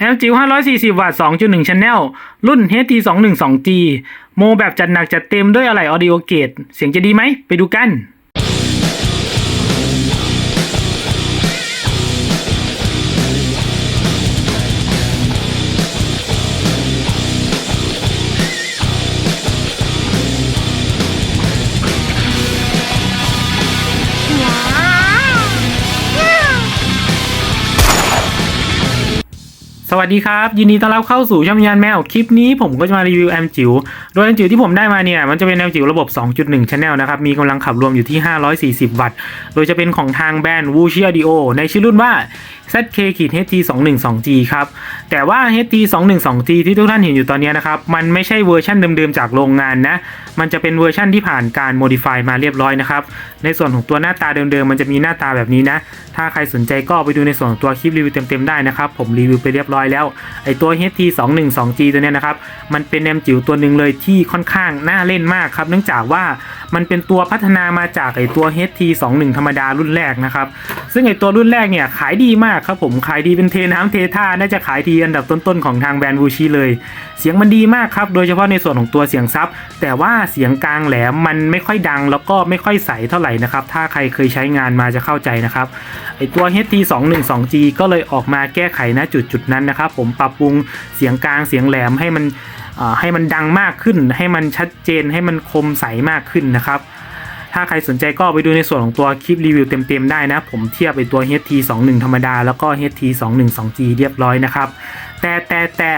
แอมจิ๋ว540 วัตต์ 2.1 Channel รุ่น HT212G โมแบบจัดหนักจัดเต็มด้วยอะไหล่ Audio Gate เสียงจะดีไหม ไปดูกันสวัสดีครับยินดีต้อนรับเข้าสู่ช่องวิญญาณแมวคลิปนี้ผมก็จะมารีวิวแอมจิ๋วโดยแอมจิ๋วที่ผมได้มาเนี่ยมันจะเป็นแอมจิ๋วระบบ 2.1 Channel นะครับมีกำลังขับรวมอยู่ที่540 วัตต์โดยจะเป็นของทางแบรนด์ Wuxi Audio ในชื่อรุ่นว่า ZK-HT212G ครับแต่ว่า HT212G ที่ทุกท่านเห็นอยู่ตอนนี้นะครับมันไม่ใช่เวอร์ชันเดิมๆจากโรงงานนะมันจะเป็นเวอร์ชันที่ผ่านการ modify มาเรียบร้อยนะครับในส่วนของตัวหน้าตาเดิมๆมันจะมีหน้าตาแบบนี้นะถ้าใครสนใจก็ไปดูในส่วนของตัวคลิปรีวิวเต็มๆได้นะครับผมรีวิวไปเรียบร้อยแล้วไอตัว HT212G ตัวนี้นะครับมันเป็นแอมจิ๋วตัวหนึ่งเลยที่ค่อนข้างน่าเล่นมากครับเนื่องจากว่ามันเป็นตัวพัฒนามาจากไอตัว HT21 ธรรมดารุ่นแรกนะครับซึ่งไอตัวรุ่นแรกเนี่ยขายดีมากครับผมขายดีเป็นเทน้ำเทท่าน่าจะขายดีอันดับต้นๆของทางแบรนด์ Wuxi เลยเสียงมันดีมากครับโดยเฉพาะในส่วนของตัวเสียงซับแต่ว่าเสียงกลางแหลมมันไม่ค่อยดังแล้วก็ไม่ค่อยใสเท่าไหร่นะครับถ้าใครเคยใช้งานมาจะเข้าใจนะครับไอตัว HT212G ก็เลยออกมาแก้ไขณจุดนั้นนะครับผมปรับปรุงเสียงกลางเสียงแหลมให้มันดังมากขึ้นให้มันชัดเจนให้มันคมใสมากขึ้นนะครับถ้าใครสนใจก็ไปดูในส่วนของตัวคลิปรีวิวเต็มๆได้นะผมเทียบไปตัว HT21 ธรรมดาแล้วก็ HT212G เรียบร้อยนะครับแต่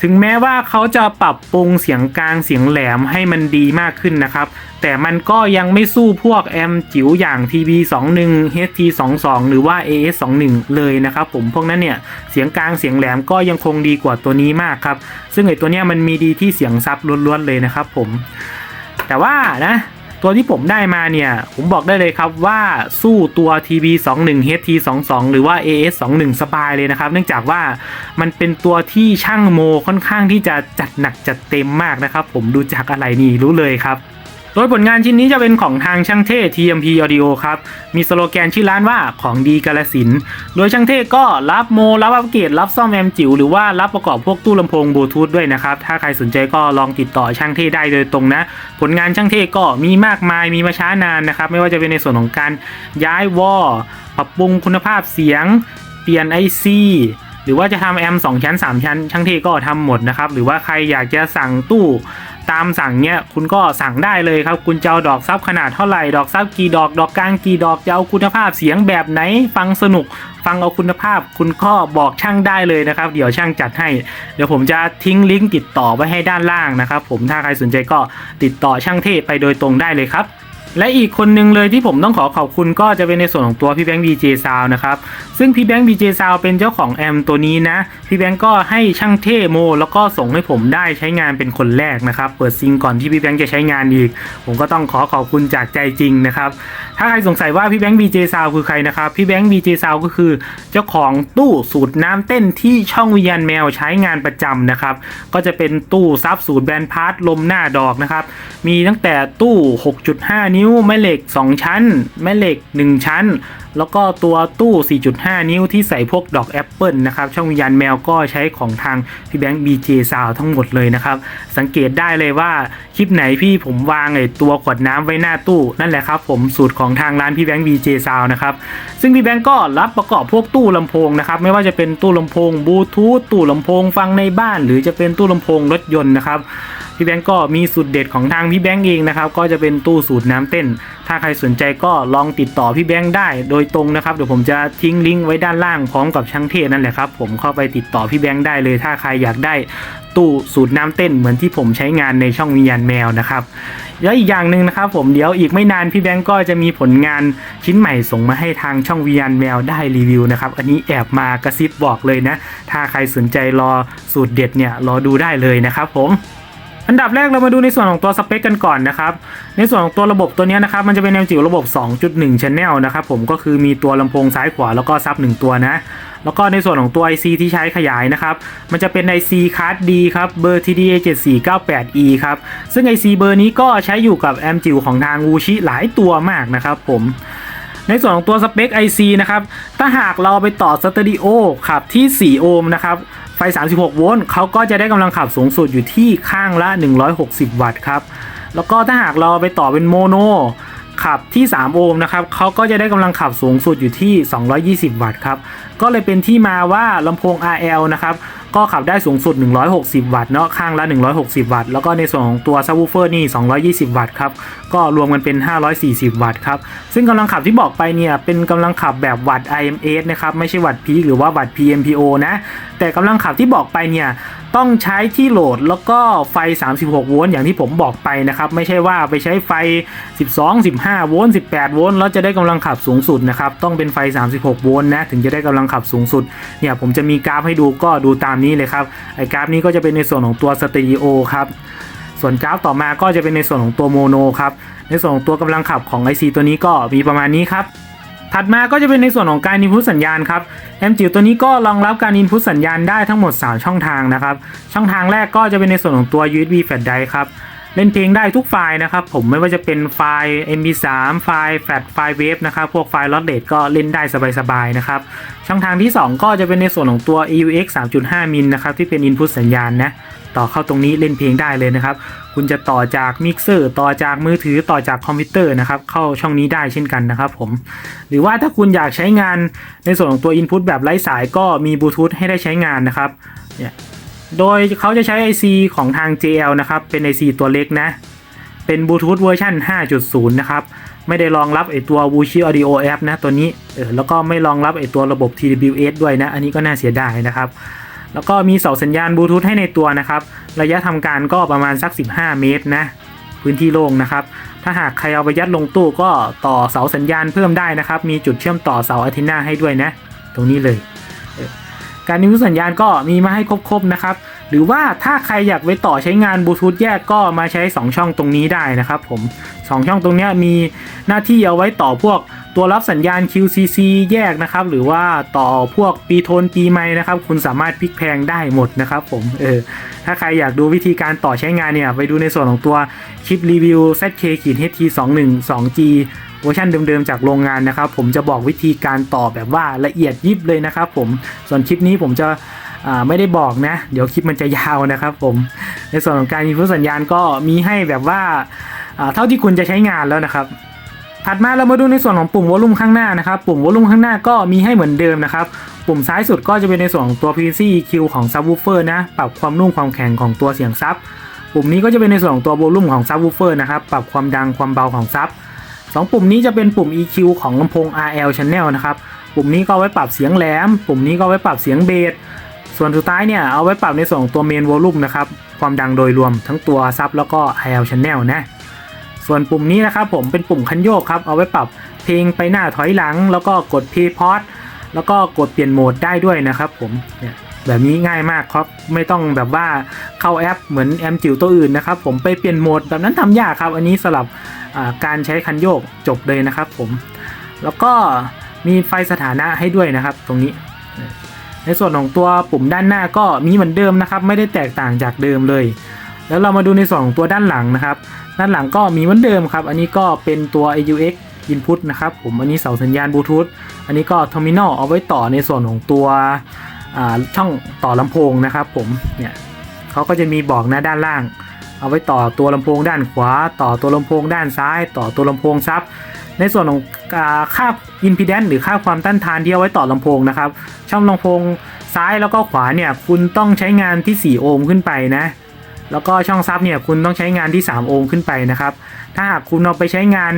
ถึงแม้ว่าเขาจะปรับปรุงเสียงกลางเสียงแหลมให้มันดีมากขึ้นนะครับแต่มันก็ยังไม่สู้พวกแอมจิ๋วอย่าง TB21 HT22 หรือว่า AS21 เลยนะครับผมพวกนั้นเนี่ยเสียงกลางเสียงแหลมก็ยังคงดีกว่าตัวนี้มากครับซึ่งไอตัวเนี้ยมันมีดีที่เสียงซับล้วนๆเลยนะครับผมแต่ว่านะตัวที่ผมได้มาเนี่ยผมบอกได้เลยครับว่าสู้ตัว TB21 HT22 หรือว่า AS21 สบายเลยนะครับเนื่องจากว่ามันเป็นตัวที่ช่างโมค่อนข้างที่จะจัดหนักจัดเต็มมากนะครับผมดูจากอะไรนี่รู้เลยครับโดยผลงานชิ้นนี้จะเป็นของทางช่างเท่ TMP Audio ครับมีสโลแกนชื่อร้านว่าของดีกาฬสินธุ์โดยช่างเท่ก็รับโมรับอัปเกรดรับซ่อมแอมจิ๋วหรือว่ารับประกอบพวกตู้ลำโพงบลูทูธด้วยนะครับถ้าใครสนใจก็ลองติดต่อช่างเท่ได้โดยตรงนะผลงานช่างเท่ก็มีมากมายมีมาช้านานนะครับไม่ว่าจะเป็นในส่วนของการย้ายวอลปรับปรุงคุณภาพเสียงเปลี่ยน IC หรือว่าจะทำแอม2ชั้น3ชั้นช่างเท่ก็ทำหมดนะครับหรือว่าใครอยากจะสั่งตู้ตามสั่งเนี้ยคุณก็สั่งได้เลยครับคุณจะเอาดอกซับขนาดเท่าไหร่ดอกซับกี่ดอกดอกกลางกี่ดอกจะเอาคุณภาพเสียงแบบไหนฟังสนุกฟังเอาคุณภาพคุณก็บอกช่างได้เลยนะครับเดี๋ยวช่างจัดให้เดี๋ยวผมจะทิ้งลิงก์ติดต่อไว้ให้ด้านล่างนะครับผมถ้าใครสนใจก็ติดต่อช่างเทพไปโดยตรงได้เลยครับและอีกคนหนึ่งเลยที่ผมต้องขอบคุณก็จะเป็นในส่วนของตัวพี่แบงค์ BJ Sound นะครับซึ่งพี่แบงค์ BJ Sound เป็นเจ้าของแอมตัวนี้นะพี่แบงค์ก็ให้ช่างเท่โมแล้วก็ส่งให้ผมได้ใช้งานเป็นคนแรกนะครับเปิดซิงก่อนที่พี่แบงค์จะใช้งานอีกผมก็ต้องขอบคุณจากใจจริงนะครับถ้าใครสงสัยว่าพี่แบงค์ BJ Sound คือใครนะครับพี่แบงค์ BJ Sound ก็คือเจ้าของตู้สูตรน้ำเต้นที่ช่องวิญญาณแมวใช้งานประจำนะครับก็จะเป็นตู้ซับสูตรแบนพาร์ทลมหน้าดอกนะครับมีตั้งแต่ตู้ 6.5 นิ้วแม่เหล็ก2ชั้นแม่เหล็ก1ชั้นแล้วก็ตัวตู้ 4.5 นิ้วที่ใส่พวกดอกแอปเปิลนะครับช่องวิญญาณแมวก็ใช้ของทางพี่แบงค์ BJ Sound ทั้งหมดเลยนะครับสังเกตได้เลยว่าคลิปไหนพี่ผมวางไอ้ตัวขวดน้ำไว้หน้าตู้นั่นแหละครับผมสูตรของทางร้านพี่แบงค์ BJ Sound นะครับซึ่งพี่แบงค์ก็รับประกอบพวกตู้ลำโพงนะครับไม่ว่าจะเป็นตู้ลำโพงบลูทูธตู้ลำโพงฟังในบ้านหรือจะเป็นตู้ลำโพงรถยนต์นะครับพี่แบงก์ก็มีสูตรเด็ดของทางพี่แบงก์เองนะครับก็จะเป็นตู้สูตรน้ำเต้นถ้าใครสนใจก็ลองติดต่อพี่แบงก์ได้โดยตรงนะครับเดี๋ยวผมจะทิ้งลิงก์ไว้ด้านล่างพร้อมกับช่างเทศนั่นแหละครับผมเข้าไปติดต่อพี่แบงก์ได้เลยถ้าใครอยากได้ตู้สูตรน้ำเต้นเหมือนที่ผมใช้งานในช่องวิญญาณแมวนะครับแล้วอีกอย่างหนึ่งนะครับผมเดี๋ยวอีกไม่นานพี่แบงก์ก็จะมีผลงานชิ้นใหม่ส่งมาให้ทางช่องวิญญาณแมวได้รีวิวนะครับอันนี้แอบมากระซิบบอกเลยนะถ้าใครสนใจรอสูตรเด็ดเนี่ยรอดูได้เลยนะครับผมอันดับแรกเรามาดูในส่วนของตัวสเปคกันก่อนนะครับในส่วนของตัวระบบตัวนี้นะครับมันจะเป็นแอมจิ๋วระบบ 2.1 Channel นะครับผมก็คือมีตัวลำโพงซ้ายขวาแล้วก็ซับ1ตัวนะแล้วก็ในส่วนของตัว IC ที่ใช้ขยายนะครับมันจะเป็น IC Card D ครับเบอร์ TDA7498E ครับซึ่ง IC เบอร์นี้ก็ใช้อยู่กับแอมจิ๋วของทาง Wuxi หลายตัวมากนะครับผม ในส่วนของตัวสเปค IC นะครับถ้าหากเราไปต่อสเตอริโอขับที่4โอห์มนะครับไฟ36โวลต์เขาก็จะได้กำลังขับสูงสุดอยู่ที่ข้างละ160วัตต์ครับแล้วก็ถ้าหากเราไปต่อเป็นโมโนขับที่3โอห์มนะครับเขาก็จะได้กำลังขับสูงสุดอยู่ที่220วัตต์ครับก็เลยเป็นที่มาว่าลำโพง RL นะครับก็ขับได้สูงสุด160วัตต์เนาะข้างละ160วัตต์แล้วก็ในส่วนของตัวซับวูฟเฟอร์นี่220วัตต์ครับก็รวมกันเป็น540วัตต์ครับซึ่งกำลังขับที่บอกไปเนี่ยเป็นกำลังขับแบบวัตต์ IMS นะครับไม่ใช่วัตต์พีคหรือว่าวัตต์ PMPO นะแต่กำลังขับที่บอกไปเนี่ยต้องใช้ที่โหลดแล้วก็ไฟ36โวลต์อย่างที่ผมบอกไปนะครับไม่ใช่ว่าไปใช้ไฟ12 15โวลต์18โวลต์แล้วจะได้กำลังขับสูงสุดนะครับต้องเป็นไฟ36โวลต์นะถึงจะได้กำลังขับสูงสุดเนี่ยผมจะมีกราฟให้ดูก็ดูตามนี้เลยครับไอ้กราฟนี้ก็จะเป็นในส่วนของตัวสเตอริโอครับส่วนกราฟต่อมาก็จะเป็นในส่วนของตัวโมโนครับในส่วนของตัวกำลังขับของ IC ตัวนี้ก็มีประมาณนี้ครับถัดมาก็จะเป็นในส่วนของการ input สัญญาณครับแอมจิ๋วตัวนี้ก็รองรับการ input สัญญาณได้ทั้งหมด3ช่องทางนะครับช่องทางแรกก็จะเป็นในส่วนของตัว USB flash drive ครับเล่นเพลงได้ทุกไฟล์นะครับผมไม่ว่าจะเป็นไฟล์ MP3 ไฟล์ FAT ไฟล์ WAV นะครับพวกไฟล์ lossless ก็เล่นได้สบายๆนะครับช่องทางที่2ก็จะเป็นในส่วนของตัว AUX 3.5 มิลนะครับที่เป็น input สัญญาณนะต่อเข้าตรงนี้เล่นเพลงได้เลยนะครับคุณจะต่อจากมิกเซอร์ต่อจากมือถือต่อจากคอมพิวเตอร์นะครับเข้าช่องนี้ได้เช่นกันนะครับผมหรือว่าถ้าคุณอยากใช้งานในส่วนของตัว Input แบบไร้สายก็มีบลูทูธให้ได้ใช้งานนะครับเนี่ยโดยเขาจะใช้ IC ของทาง JL นะครับเป็น IC ตัวเล็กนะเป็นบลูทูธเวอร์ชัน 5.0 นะครับไม่ได้รองรับไอตัว Wuxi Audio App นะตัวนี้แล้วก็ไม่รองรับไอตัวระบบ TWS ด้วยนะอันนี้ก็น่าเสียดายนะครับแล้วก็มีเสาสัญญาณบลูทูธให้ในตัวนะครับระยะทำการก็ประมาณสัก15เมตรนะพื้นที่โล่งนะครับถ้าหากใครเอาไปยัดลงตู้ก็ต่อเสาสัญญาณเพิ่มได้นะครับมีจุดเชื่อมต่อเสาอะเทนาให้ด้วยนะตรงนี้เลยการนิวสัญญาณก็มีมาให้ครบๆนะครับหรือว่าถ้าใครอยากไปต่อใช้งานบลูทูธแยกก็มาใช้2ช่องตรงนี้ได้นะครับผม2ช่องตรงนี้มีหน้าที่เอาไว้ต่อพวกตัวรับสัญญาณ QCC แยกนะครับหรือว่าต่อพวกปีโทนปีไมค์นะครับคุณสามารถพลิกแพลงได้หมดนะครับผมถ้าใครอยากดูวิธีการต่อใช้งานเนี่ยไปดูในส่วนของตัวคลิปรีวิว ZK-HT212G เวอร์ชันเดิมๆจากโรงงานนะครับผมจะบอกวิธีการต่อแบบว่าละเอียดยิบเลยนะครับผมส่วนคลิปนี้ผมจะไม่ได้บอกนะเดี๋ยวคลิปมันจะยาวนะครับผมในส่วนของการinputสัญญาณก็มีให้แบบว่าเท่าที่คุณจะใช้งานแล้วนะครับถัดมาเรามาดูในส่วนของปุ่มวอลลุ่มข้างหน้านะครับปุ่มวอลลุ่มข้างหน้าก็มีให้เหมือนเดิมนะครับปุ่มซ้ายสุดก็จะเป็นในส่วนของตัว PVC EQ ของ Subwoofer นะปรับความนุ่มความแข็งของตัวเสียงซับปุ่มนี้ก็จะเป็นในส่วนของตัววอลลุ่มของ Subwoofer นะครับปรับความดังความเบาของซับ2ปุ่มนี้จะเป็นปุ่ม EQ ของลำโพง RL Channel นะครับปุ่มนี้ก็ไว้ปรับเสียงแหลมปุ่มนี้ก็ไว้ปรับเสียงเบสส่วนสุดท้ายเนี่ยเอาไว้ปรับในส่วนของตัว Main Volume นะครับความดังโดยรวมทั้งตัวซับแล้วก็ RL Channel นะส่วนปุ่มนี้นะครับผมเป็นปุ่มคันโยกครับเอาไว้ปรับเพลงไปหน้าถอยหลังแล้วก็กด Play Pause แล้วก็กดเปลี่ยนโหมดได้ด้วยนะครับผมเนี่ยแบบนี้ง่ายมากครับไม่ต้องแบบว่าเข้าแอปเหมือนแอมจิ๋วตัวอื่นนะครับผมไปเปลี่ยนโหมดแบบนั้นทำยากครับอันนี้สำหรับการใช้คันโยกจบเลยนะครับผมแล้วก็มีไฟสถานะให้ด้วยนะครับตรงนี้ในส่วนของตัวปุ่มด้านหน้าก็มีเหมือนเดิมนะครับไม่ได้แตกต่างจากเดิมเลยแล้วเรามาดูในส่วนของตัวด้านหลังนะครับด้านหลังก็มีเหมือนเดิมครับอันนี้ก็เป็นตัว AUX Input นะครับผมอันนี้เสาสัญญาณบลูทูธอันนี้ก็ Terminal เอาไว้ต่อในส่วนของตัวช่องต่อลำโพงนะครับผมเนี่ยเขาก็จะมีบอกนะด้านล่างเอาไว้ต่อตัวลำโพงด้านขวาต่อตัวลำโพงด้านซ้ายต่อตัวลำโพงซับในส่วนของค่า Impedance หรือค่าความต้านทานที่เอาไว้ต่อลำโพงนะครับช่องลำโพงซ้ายแล้วก็ขวาเนี่ยคุณต้องใช้งานที่4โอห์มขึ้นไปนะแล้วก็ช่องซับเนี่ยคุณต้องใช้งานที่3โอห์มขึ้นไปนะครับถ้าหากคุณเอาไปใช้งาน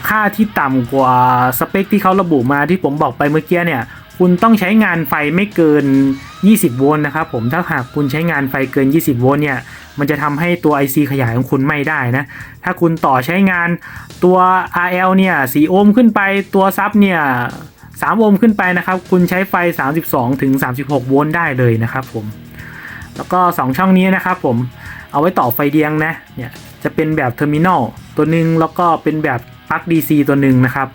ค่าที่ต่ำกว่าสเปคที่เขาระบุมาที่ผมบอกไปเมื่อกี้เนี่ยคุณต้องใช้งานไฟไม่เกิน20โวลต์นะครับผมถ้าหากคุณใช้งานไฟเกิน20โวลต์เนี่ยมันจะทำให้ตัว IC ขยายของคุณไม่ได้นะถ้าคุณต่อใช้งานตัว RL เนี่ย4โอห์มขึ้นไปตัวซับเนี่ย3โอห์มขึ้นไปนะครับคุณใช้ไฟ32ถึง36โวลต์ได้เลยนะครับผมแล้วก็2ช่องนี้นะครับผมเอาไว้ต่อไฟเดียงนะเนี่ยจะเป็นแบบเทอร์มินอลตัวหนึ่งแล้วก็เป็นแบบปลั๊ก DC ตัวหนึ่งนะครับ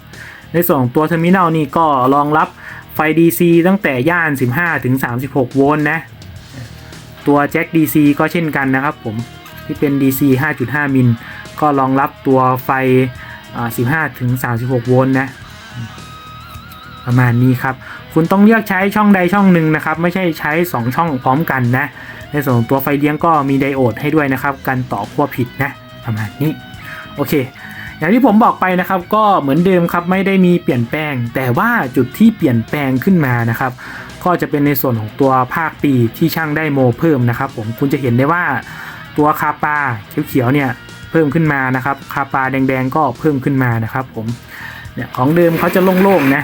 ในส่วนของตัวเทอร์มินอลนี่ก็รองรับไฟ DC ตั้งแต่ย่าน15ถึง36โวลต์นะตัวแจ็ค DC ก็เช่นกันนะครับผมที่เป็น DC 5.5 มิลก็รองรับตัวไฟ15ถึง36โวลต์นะ ประมาณนี้ครับคุณต้องเลือกใช้ช่องใดช่องหนึ่งนะครับไม่ใช่ใช้2ช่องพร้อมกันนะในส่วนของตัวไฟเลี้ยงก็มีไดโอดให้ด้วยนะครับกันต่อขั้วผิดนะประมาณนี้โอเคอย่างที่ผมบอกไปนะครับก็เหมือนเดิมครับไม่ได้มีเปลี่ยนแปลงแต่ว่าจุดที่เปลี่ยนแปลงขึ้นมานะครับก็จะเป็นในส่วนของตัวภาคปีที่ช่างได้โมเพิ่มนะครับผมคุณจะเห็นได้ว่าตัวคาปาเขียวๆเนี่ยเพิ่มขึ้นมานะครับคาปาแดงๆก็เพิ่มขึ้นมานะครับผมเนี่ยของเดิมเขาจะโล่งๆนะ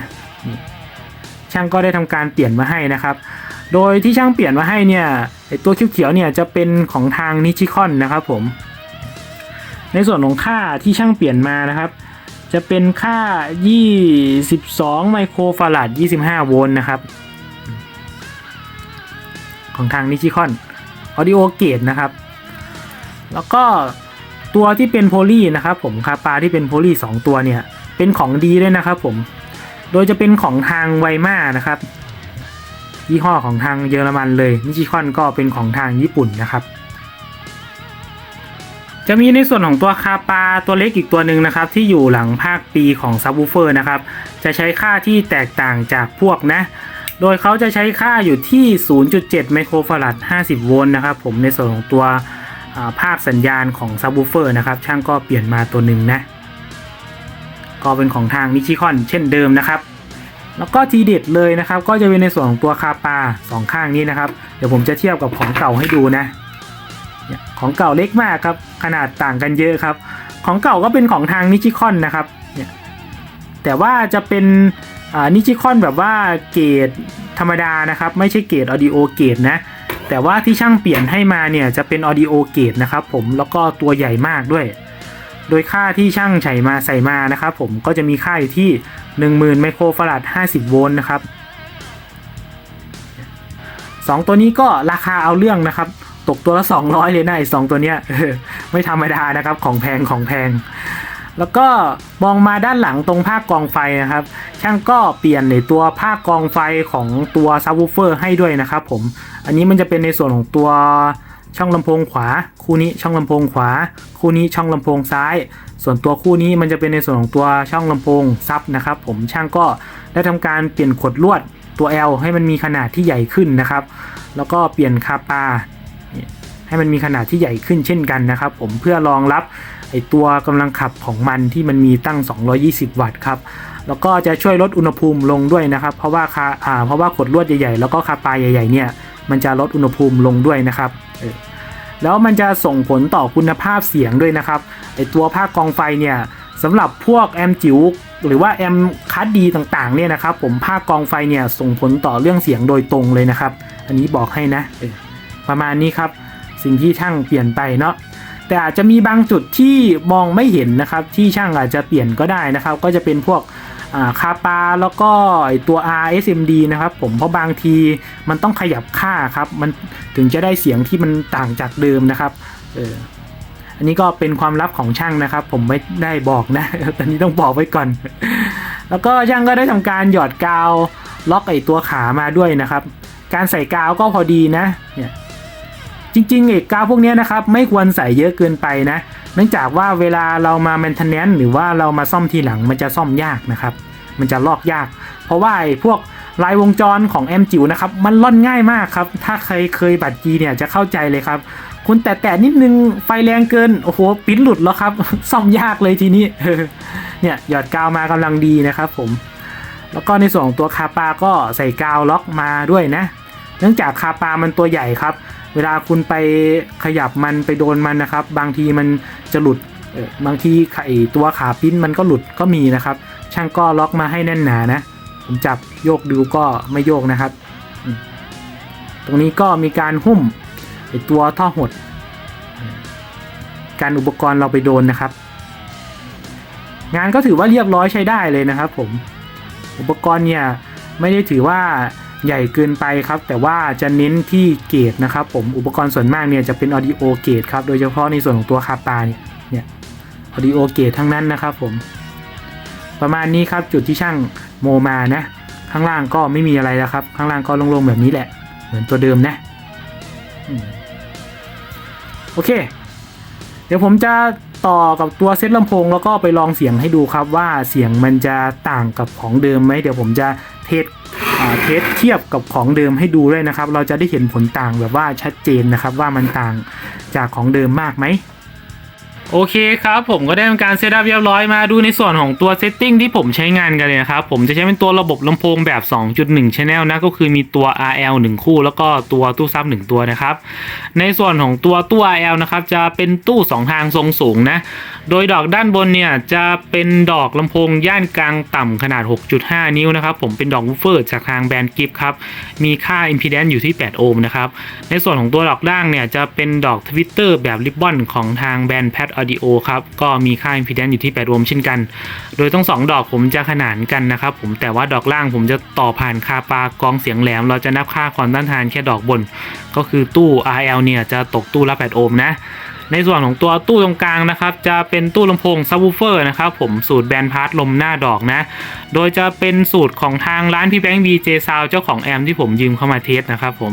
ช่างก็ได้ทำการเปลี่ยนมาให้นะครับโดยที่ช่างเปลี่ยนมาให้เนี่ยไอตัวเขียวๆเนี่ยจะเป็นของทางนิชิคอนนะครับผมในส่วนของค่าที่ช่างเปลี่ยนมานะครับจะเป็นค่า22ไมโครฟาราด25โวลต์นะครับของทางนิชิคอนออดิโอเกตนะครับแล้วก็ตัวที่เป็นโพลีนะครับผมคาปาที่เป็นโพลี2ตัวเนี่ยเป็นของดีด้วยนะครับผมโดยจะเป็นของทางไวมานะครับยี่ห้อของทางเยอรมันเลยนิชิคอนก็เป็นของทางญี่ปุ่นนะครับจะมีในส่วนของตัวคาปาตัวเล็กอีกตัวหนึ่งนะครับที่อยู่หลังภาคปีของซับวูเฟอร์นะครับจะใช้ค่าที่แตกต่างจากพวกนะโดยเขาจะใช้ค่าอยู่ที่ 0.7 ไมโครฟาราด50โวลต์นะครับผมในส่วนของตัวภาคสัญญาณของซับวูเฟอร์นะครับช่างก็เปลี่ยนมาตัวหนึ่งนะก็เป็นของทางนิชิคอนเช่นเดิมนะครับแล้วก็ทีเด็ดเลยนะครับก็จะเป็นในส่วนของตัวคาปา2ข้างนี้นะครับเดี๋ยวผมจะเทียบกับของเก่าให้ดูนะของเก่าเล็กมากครับขนาดต่างกันเยอะครับของเก่าก็เป็นของทางนิชิคอนนะครับเนี่ยแต่ว่าจะเป็นนิชิคอนแบบว่าเกรดธรรมดานะครับไม่ใช่เกรดออดิโอเกรดนะแต่ว่าที่ช่างเปลี่ยนให้มาเนี่ยจะเป็นออดิโอเกรดนะครับผมแล้วก็ตัวใหญ่มากด้วยโดยค่าที่ช่างใส่มานะครับผมก็จะมีค่าอยู่ที่ 10,000 ไมโครฟาราด50โวลต์นะครับ2ตัวนี้ก็ราคาเอาเรื่องนะครับตกตัวละ200เลยนะไอ้2ตัวเนี้ยไม่ธรรมดานะครับของแพงแล้วก็มองมาด้านหลังตรงภาคกองไฟนะครับช่างก็เปลี่ยนในตัวภาคกองไฟของตัวซับวูฟเฟอร์ให้ด้วยนะครับผมอันนี้มันจะเป็นในส่วนของตัวช่องลำโพงขวาคู่นี้ช่องลำโพงขวาคู่นี้ช่องลำโพงซ้ายส่วนตัวคู่นี้มันจะเป็นในส่วนของตัวช่องลำโพงซับนะครับผมช่างก็ได้ทำการเปลี่ยนขดลวดตัว L ให้มันมีขนาดที่ใหญ่ขึ้นนะครับแล้วก็เปลี่ยนคาปาให้มันมีขนาดที่ใหญ่ขึ้นเช่นกันนะครับผมเพื่อรองรับไอตัวกำลังขับของมันที่มันมีตั้ง220วัตต์ครับแล้วก็จะช่วยลดอุณหภูมิลงด้วยนะครับเพราะว่าขดลวดใหญ่ๆแล้วก็คาปาใหญ่ๆเนี่ยมันจะลดอุณหภูมิลงด้วยนะครับแล้วมันจะส่งผลต่อคุณภาพเสียงด้วยนะครับไอตัวภาคกองไฟเนี่ยสำหรับพวกแอมจิ๋วหรือว่าแอมคัสดีต่างๆเนี่ยนะครับผมภาคกองไฟเนี่ยส่งผลต่อเรื่องเสียงโดยตรงเลยนะครับอันนี้บอกให้นะประมาณนี้ครับสิ่งที่ช่างเปลี่ยนไปเนาะแต่อาจจะมีบางจุดที่มองไม่เห็นนะครับที่ช่างอาจจะเปลี่ยนก็ได้นะครับก็จะเป็นพวกคาปาแล้วก็ตัว RSMD นะครับผมเพราะบางทีมันต้องขยับค่าครับมันถึงจะได้เสียงที่มันต่างจากเดิมนะครับอันนี้ก็เป็นความลับของช่างนะครับผมไม่ได้บอกนะตอนนี้ต้องบอกไว้ก่อนแล้วก็ช่างก็ได้ทำการหยอดกาวล็อกไอตัวขามาด้วยนะครับการใส่กาวก็พอดีนะเนี่ยจริงๆกาวพวกนี้นะครับไม่ควรใส่เยอะเกินไปนะเนื่องจากว่าเวลาเรามา maintenance หรือว่าเรามาซ่อมทีหลังมันจะซ่อมยากนะครับมันจะลอกยากเพราะว่าพวกลายวงจรของแอมจิ๋วนะครับมันล่อนง่ายมากครับถ้าใครเคยบัดจีเนี่ยจะเข้าใจเลยครับคุณแต่นิดนึงไฟแรงเกินโอ้โหปิ้นหลุดแล้วครับซ่อมยากเลยทีนี้เนี่ยหยอดกาวมากำลังดีนะครับผมแล้วก็ในส่วนของตัวคาปาก็ใส่กาวล็อกมาด้วยนะเนื่องจากคาปามันตัวใหญ่ครับเวลาคุณไปขยับมันไปโดนมันนะครับบางทีมันจะหลุดบางทีตัวขาปิ้นมันก็หลุดก็มีนะครับช่างก็ล็อกมาให้แน่นหนานะผมจับโยกดูก็ไม่โยกนะครับตรงนี้ก็มีการหุ้มตัวท่อหดการอุปกรณ์เราไปโดนนะครับงานก็ถือว่าเรียบร้อยใช้ได้เลยนะครับผมอุปกรณ์เนี่ยไม่ได้ถือว่าใหญ่เกินไปครับแต่ว่าจะเน้นที่เกรดนะครับผมอุปกรณ์ส่วนมากเนี่ยจะเป็นออดิโอเกรดครับโดยเฉพาะในส่วนของตัวคาปาเนี่ยออดิโอเกรดทั้งนั้นนะครับผมประมาณนี้ครับจุดที่ช่างโมมานะข้างล่างก็ไม่มีอะไรแล้วครับข้างล่างก็โล่งๆแบบนี้แหละเหมือนตัวเดิมนะโอเคเดี๋ยวผมจะ ต่อกับตัวเซตลำโพงแล้วก็ไปลองเสียงให้ดูครับว่าเสียงมันจะต่างกับของเดิมไหมเดี๋ยวผมจะเทสเทียบกับของเดิมให้ดูด้วยนะครับเราจะได้เห็นผลต่างแบบว่าชัดเจนนะครับว่ามันต่างจากของเดิมมากไหมโอเคครับผมก็ได้ทำการเซตอัพเรียบร้อยมาดูในส่วนของตัวเซตติ้งที่ผมใช้งานกันเลยนะครับผมจะใช้เป็นตัวระบบลำโพงแบบ 2.1 Channel นะก็คือมีตัว RL 1 คู่แล้วก็ตัวตู้ซับ1ตัวนะครับในส่วนของตัวตู้ RL นะครับจะเป็นตู้2ทางทรงสูงนะโดยดอกด้านบนเนี่ยจะเป็นดอกลำโพงย่านกลางต่ำขนาด 6.5 นิ้วนะครับผมเป็นดอกวูฟเฟอร์จากทางแบรนด์กิฟครับมีค่า Impedance อยู่ที่8โอห์มนะครับในส่วนของตัวดอกล่างเนี่ยจะเป็นดอกทวิตเตอร์แบบริบบอนของทางแบรนด์แพดAudio ครับก็มีค่า Impedance อยู่ที่8โอห์มเช่นกันโดยทั้ง2ดอกผมจะขนานกันนะครับผมแต่ว่าดอกล่างผมจะต่อผ่านคาปากองเสียงแหลมเราจะนับค่าความต้านทานแค่ดอกบนก็คือตู้ RL เนี่ยจะตกตู้ละ8โอห์มนะในส่วนของตัวตู้ตรงกลางนะครับจะเป็นตู้ลำโพงซับวูฟเฟอร์นะครับผมสูตรแบนพาร์ทลมหน้าดอกนะโดยจะเป็นสูตรของทางร้านพี่แบงค์ BJ Sound เจ้าของแอมที่ผมยืมเข้ามาเทสนะครับผม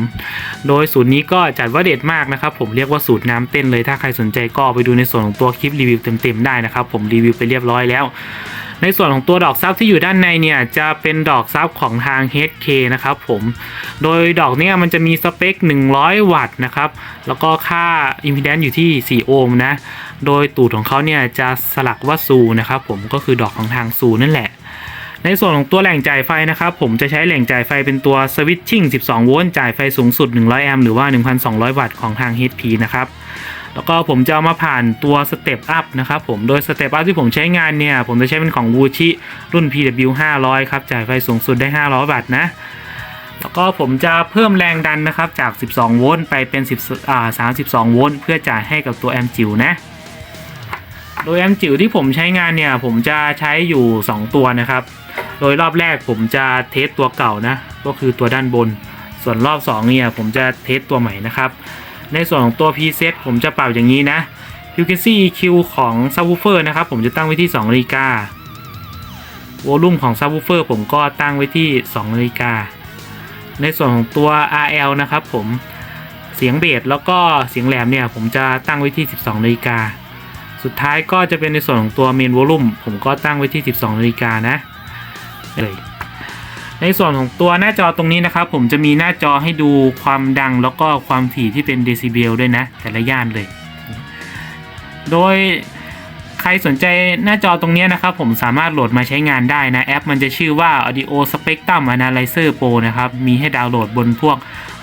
โดยสูตรนี้ก็จัดว่าเด็ดมากนะครับผมเรียกว่าสูตรน้ำเต้นเลยถ้าใครสนใจก็ไปดูในส่วนของตัวคลิปรีวิวเต็มๆได้นะครับผมรีวิวไปเรียบร้อยแล้วในส่วนของตัวดอกซับที่อยู่ด้านในเนี่ยจะเป็นดอกซับของทาง HK นะครับผมโดยดอกเนี่ยมันจะมีสเปค100วัตต์นะครับแล้วก็ค่า Impedance อยู่ที่4โอห์มนะโดยตูดของเขาเนี่ยจะสลักว่าซูนะครับผมก็คือดอกของทางซูนั่นแหละในส่วนของตัวแหล่งจ่ายไฟนะครับผมจะใช้แหล่งจ่ายไฟเป็นตัว Switching 12 โวลต์จ่ายไฟสูงสุด100แอมป์หรือว่า 1,200 วัตต์ของทาง HP นะครับแล้วก็ผมจะเอามาผ่านตัวสเต็ปอัพนะครับผมโดยสเต็ปอัพที่ผมใช้งานเนี่ยผมจะใช้เป็นของ Wuchi รุ่น PW 500ครับจ่ายไฟสูงสุดได้500 วัตต์นะแล้วก็ผมจะเพิ่มแรงดันนะครับจาก12 โวลต์ไปเป็น32 โวลต์เพื่อจ่ายให้กับตัวแอมป์จิ๋วนะโดยแอมป์จิ๋วที่ผมใช้งานเนี่ยผมจะใช้อยู่2ตัวนะครับโดยรอบแรกผมจะเทสตัวเก่านะก็คือตัวด้านบนส่วนรอบ2เนี่ยผมจะเทสตัวใหม่นะครับในส่วนของตัว preset ผมจะปรับอย่างนี้นะ frequency EQ ของ subwoofer นะครับผมจะตั้งไว้ที่2 นาฬิกา volume ของ subwoofer ผมก็ตั้งไว้ที่2 นาฬิกาในส่วนของตัว RL นะครับผมเสียงเบสแล้วก็เสียงแหลมเนี่ยผมจะตั้งไว้ที่12 นาฬิกาสุดท้ายก็จะเป็นในส่วนของตัว main volume ผมก็ตั้งไว้ที่12 นาฬิกานะในส่วนของตัวหน้าจอตรงนี้นะครับผมจะมีหน้าจอให้ดูความดังแล้วก็ความถี่ที่เป็นเดซิเบลด้วยนะแต่ละย่านเลยโดยใครสนใจหน้าจอตรงนี้นะครับผมสามารถโหลดมาใช้งานได้นะแอปมันจะชื่อว่า Audio Spectrum Analyzer Pro นะครับมีให้ดาวน์โหลดบนพวก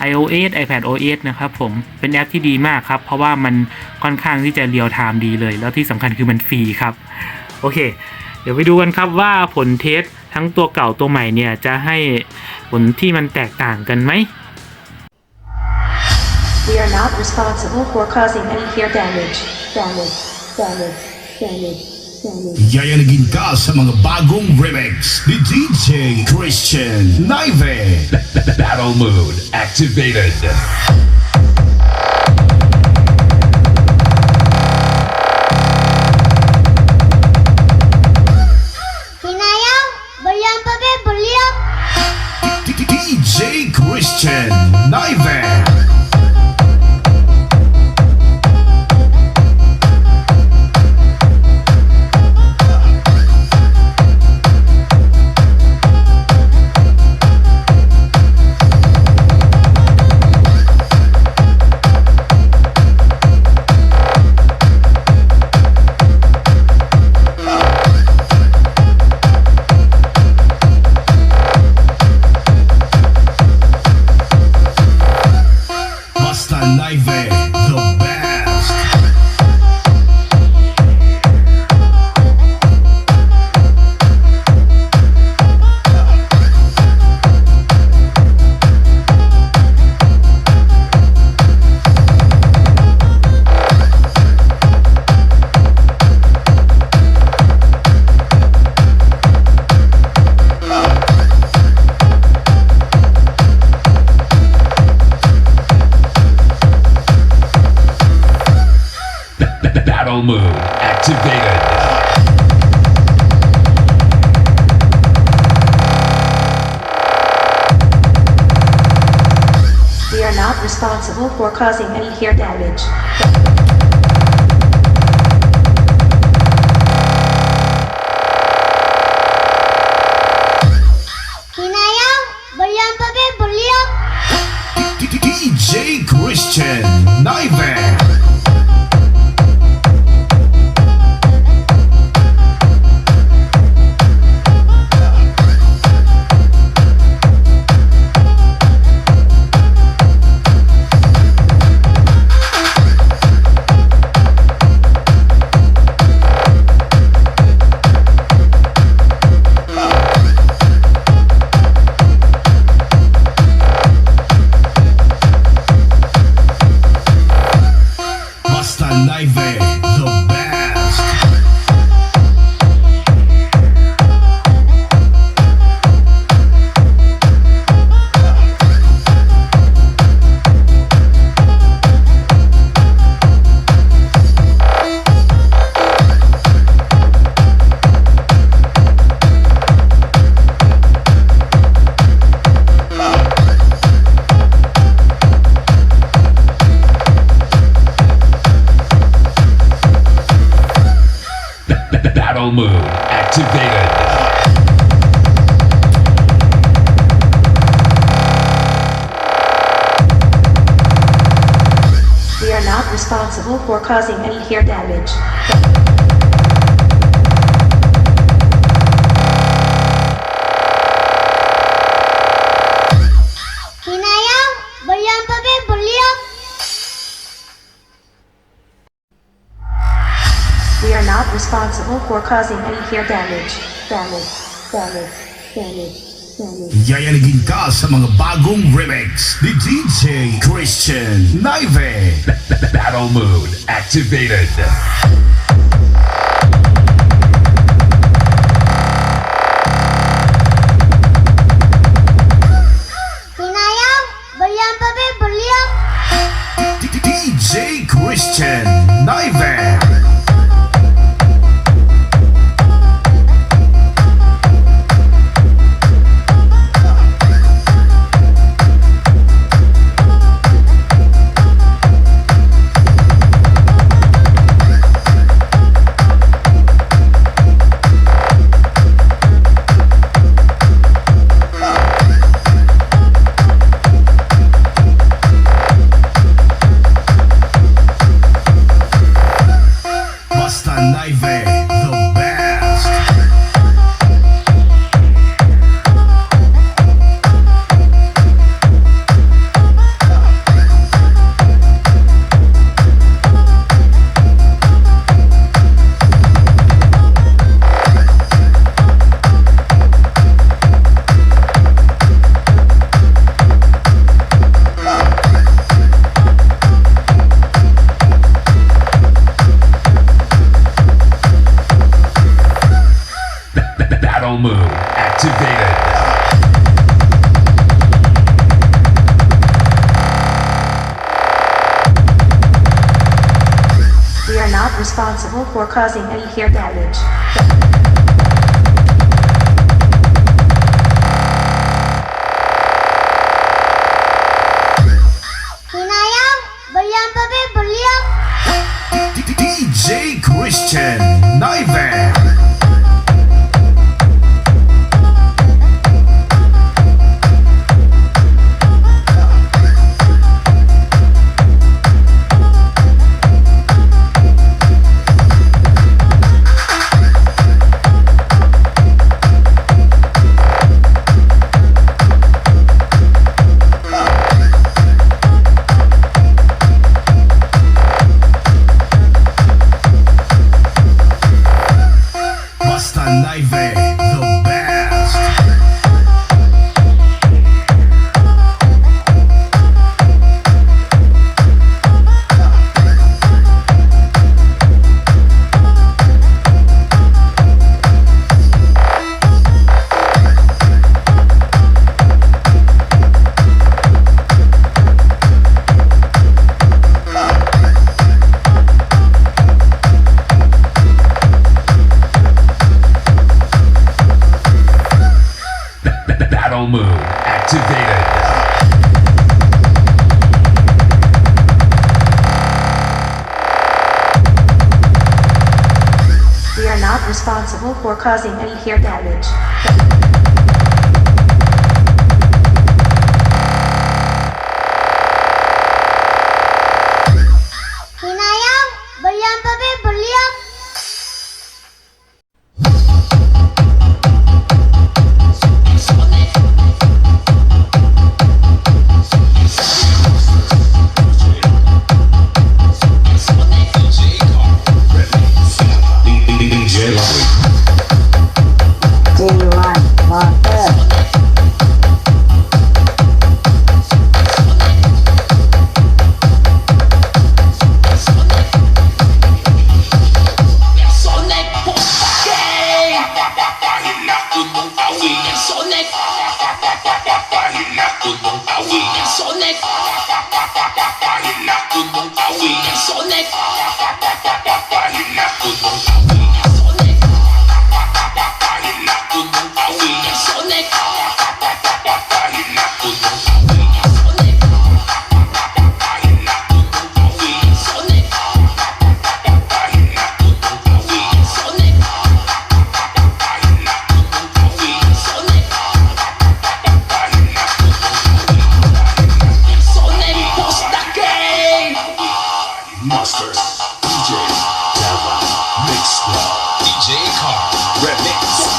iOS iPadOS นะครับผมเป็นแอปที่ดีมากครับเพราะว่ามันค่อนข้างที่จะเรียลไทม์ดีเลยแล้วที่สำคัญคือมันฟรีครับโอเคเดี๋ยวไปดูกันครับว่าผลเทสทั้งตัวเก่าตัวใหม่เนี่ยจะให้ผลที่มันแตกต่างกันไหม We are not responsible for causing any ear damage. Yayalagin ka sa mga bagong remix ni DJ Christian Naive. Battle mode activated. DJ Christian Naive. Battle mode activated. We are not responsible for causing any ear damage. DJ Christian Naive. Naive, the best. Battle mode activated. We are not responsible for causing any hair damage. Hinayang, boleh apa be? Boleh? We are not responsible for causing any hair damage. Damage. Yayanigin ka sa mga bagong remix ni DJ Christian Naive. Battle mode activated. Hinayang, boleh apa be? Boleh? DJ Christian Naive. Naive, the best. Battle mode activated. We are not responsible for causing any hair damage. Hinayang, boleh apa be? Boleh? DJ Christian Naive. Naive, the best. Battle mode activated. We are not responsible for causing any hair damage. Monster, DJ, Dava, Mix DJ Car, Remix.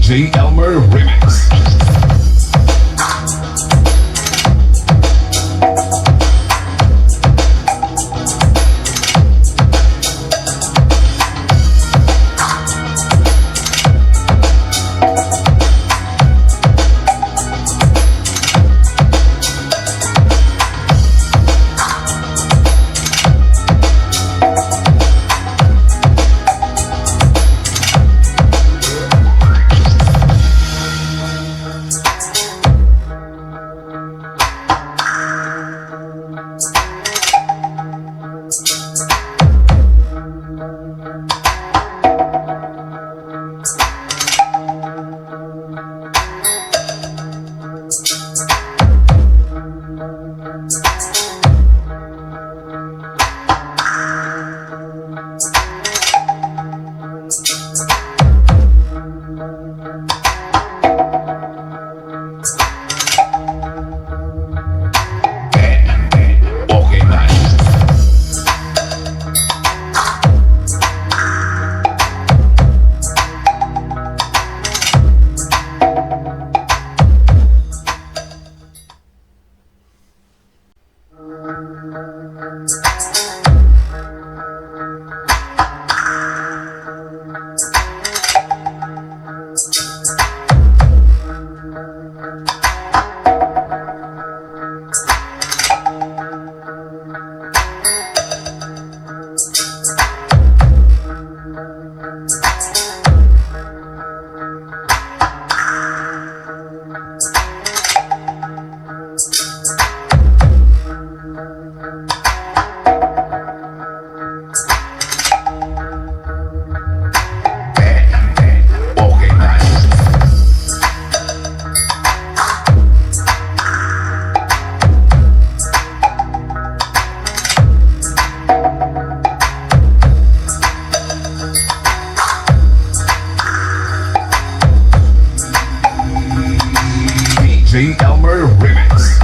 DJ Elmer Remix. DJ Elmer Remix.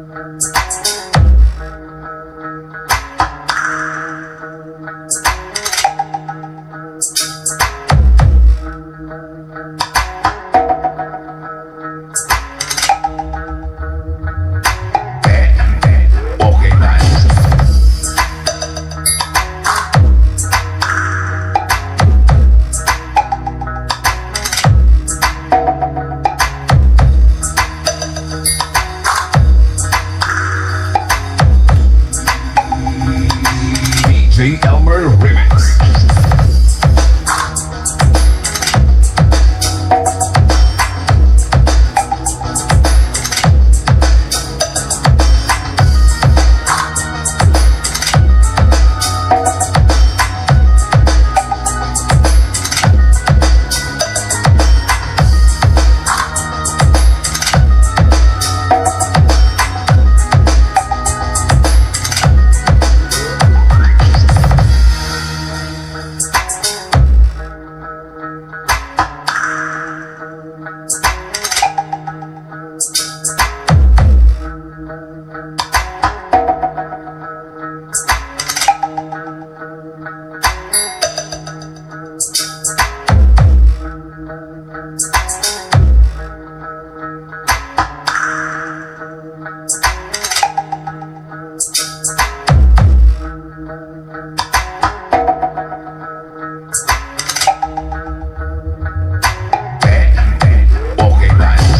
Okay, nice. DJ Elmer Remix. Okay, nice.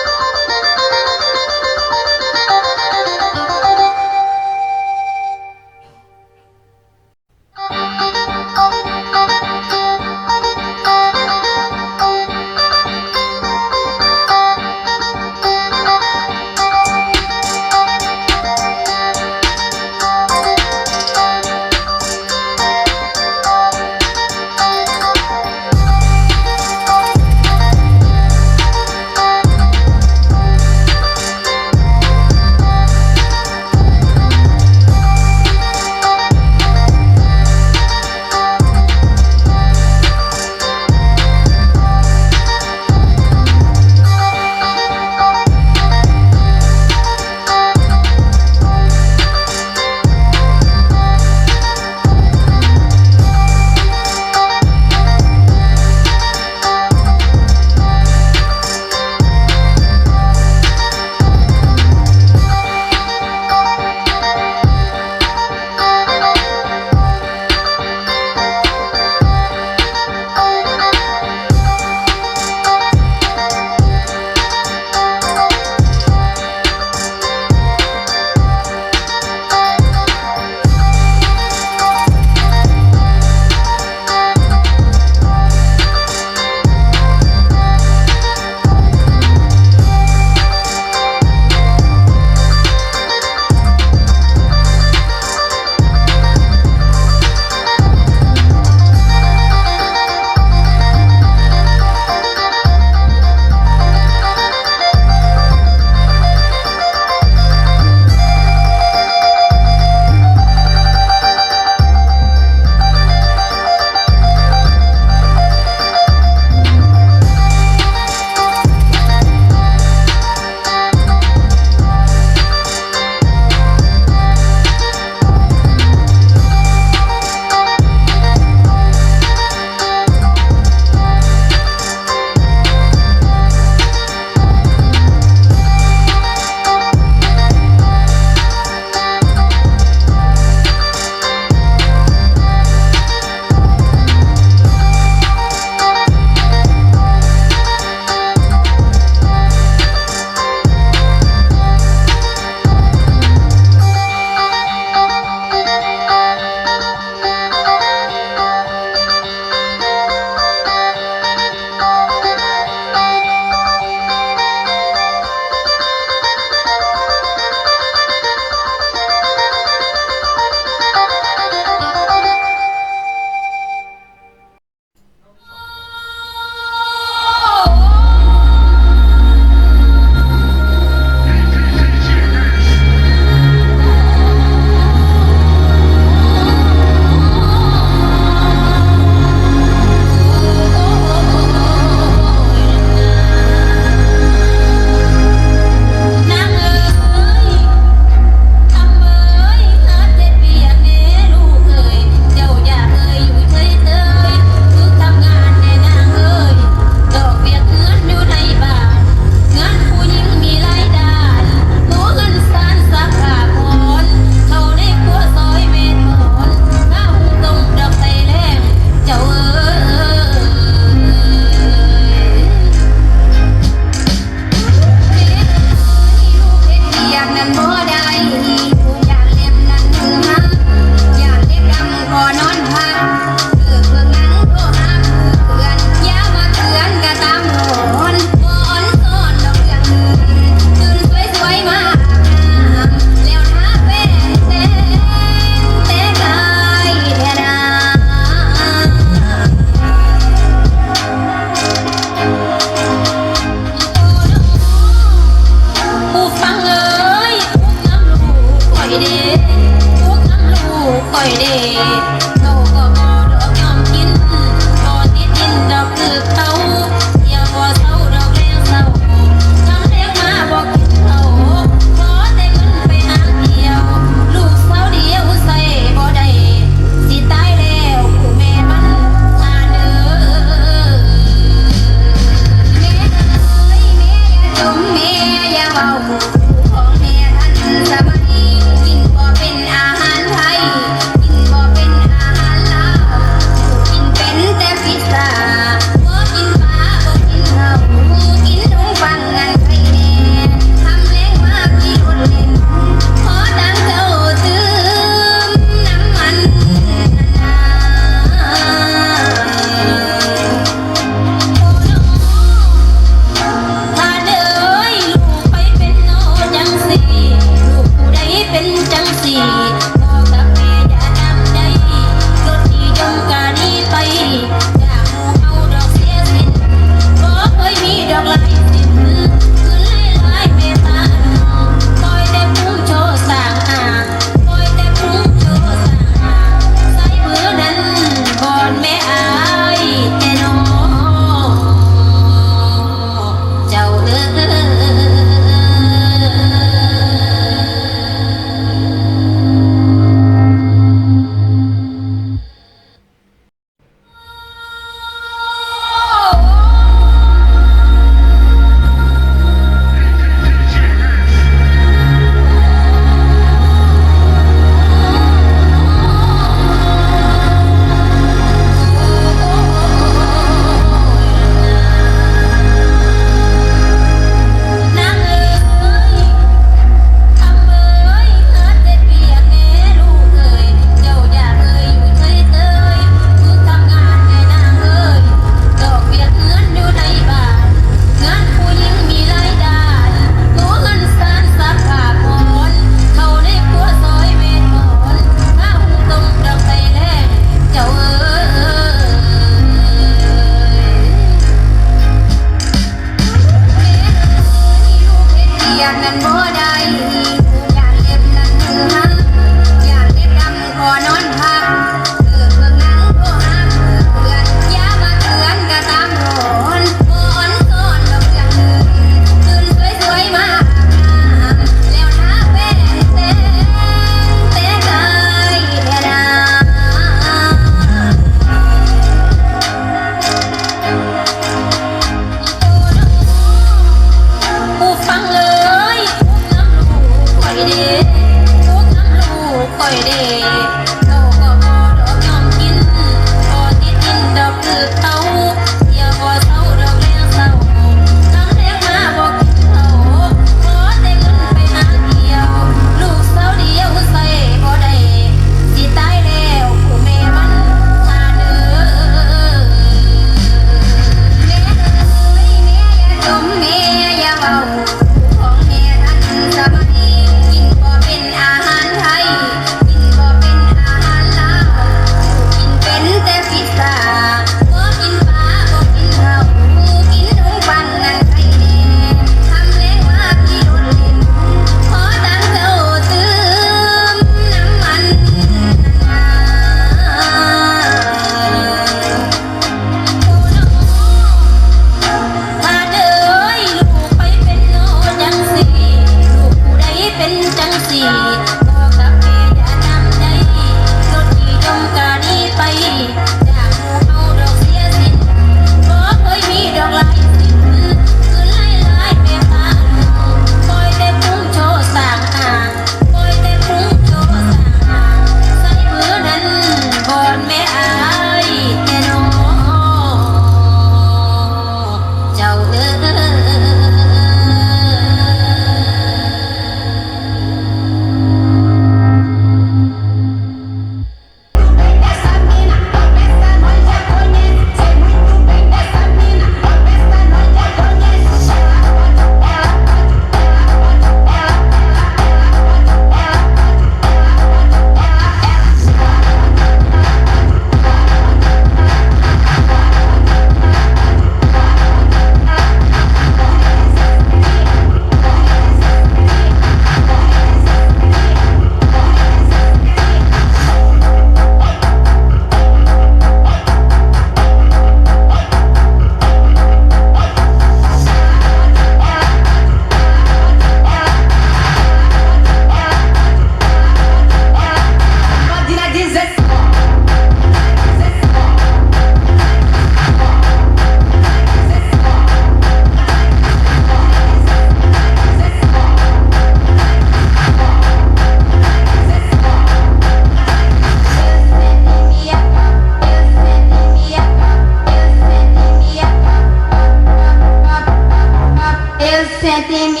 senta em mim.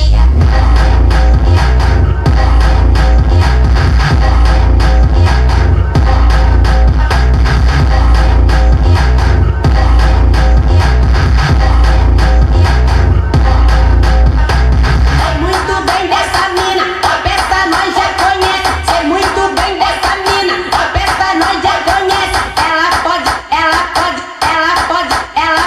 Sei muito bem dessa mina, a peça nós já conhece. Sei muito bem dessa mina, a peça nós já conhece. Ela pode, ela pode, ela pode, ela.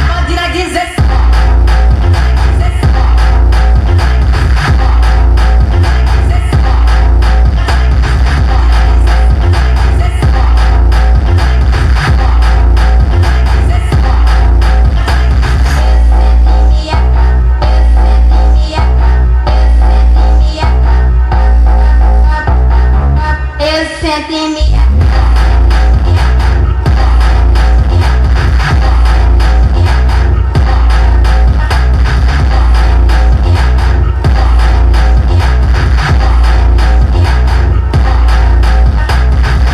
Pode ir dizer. Eu sento em mim.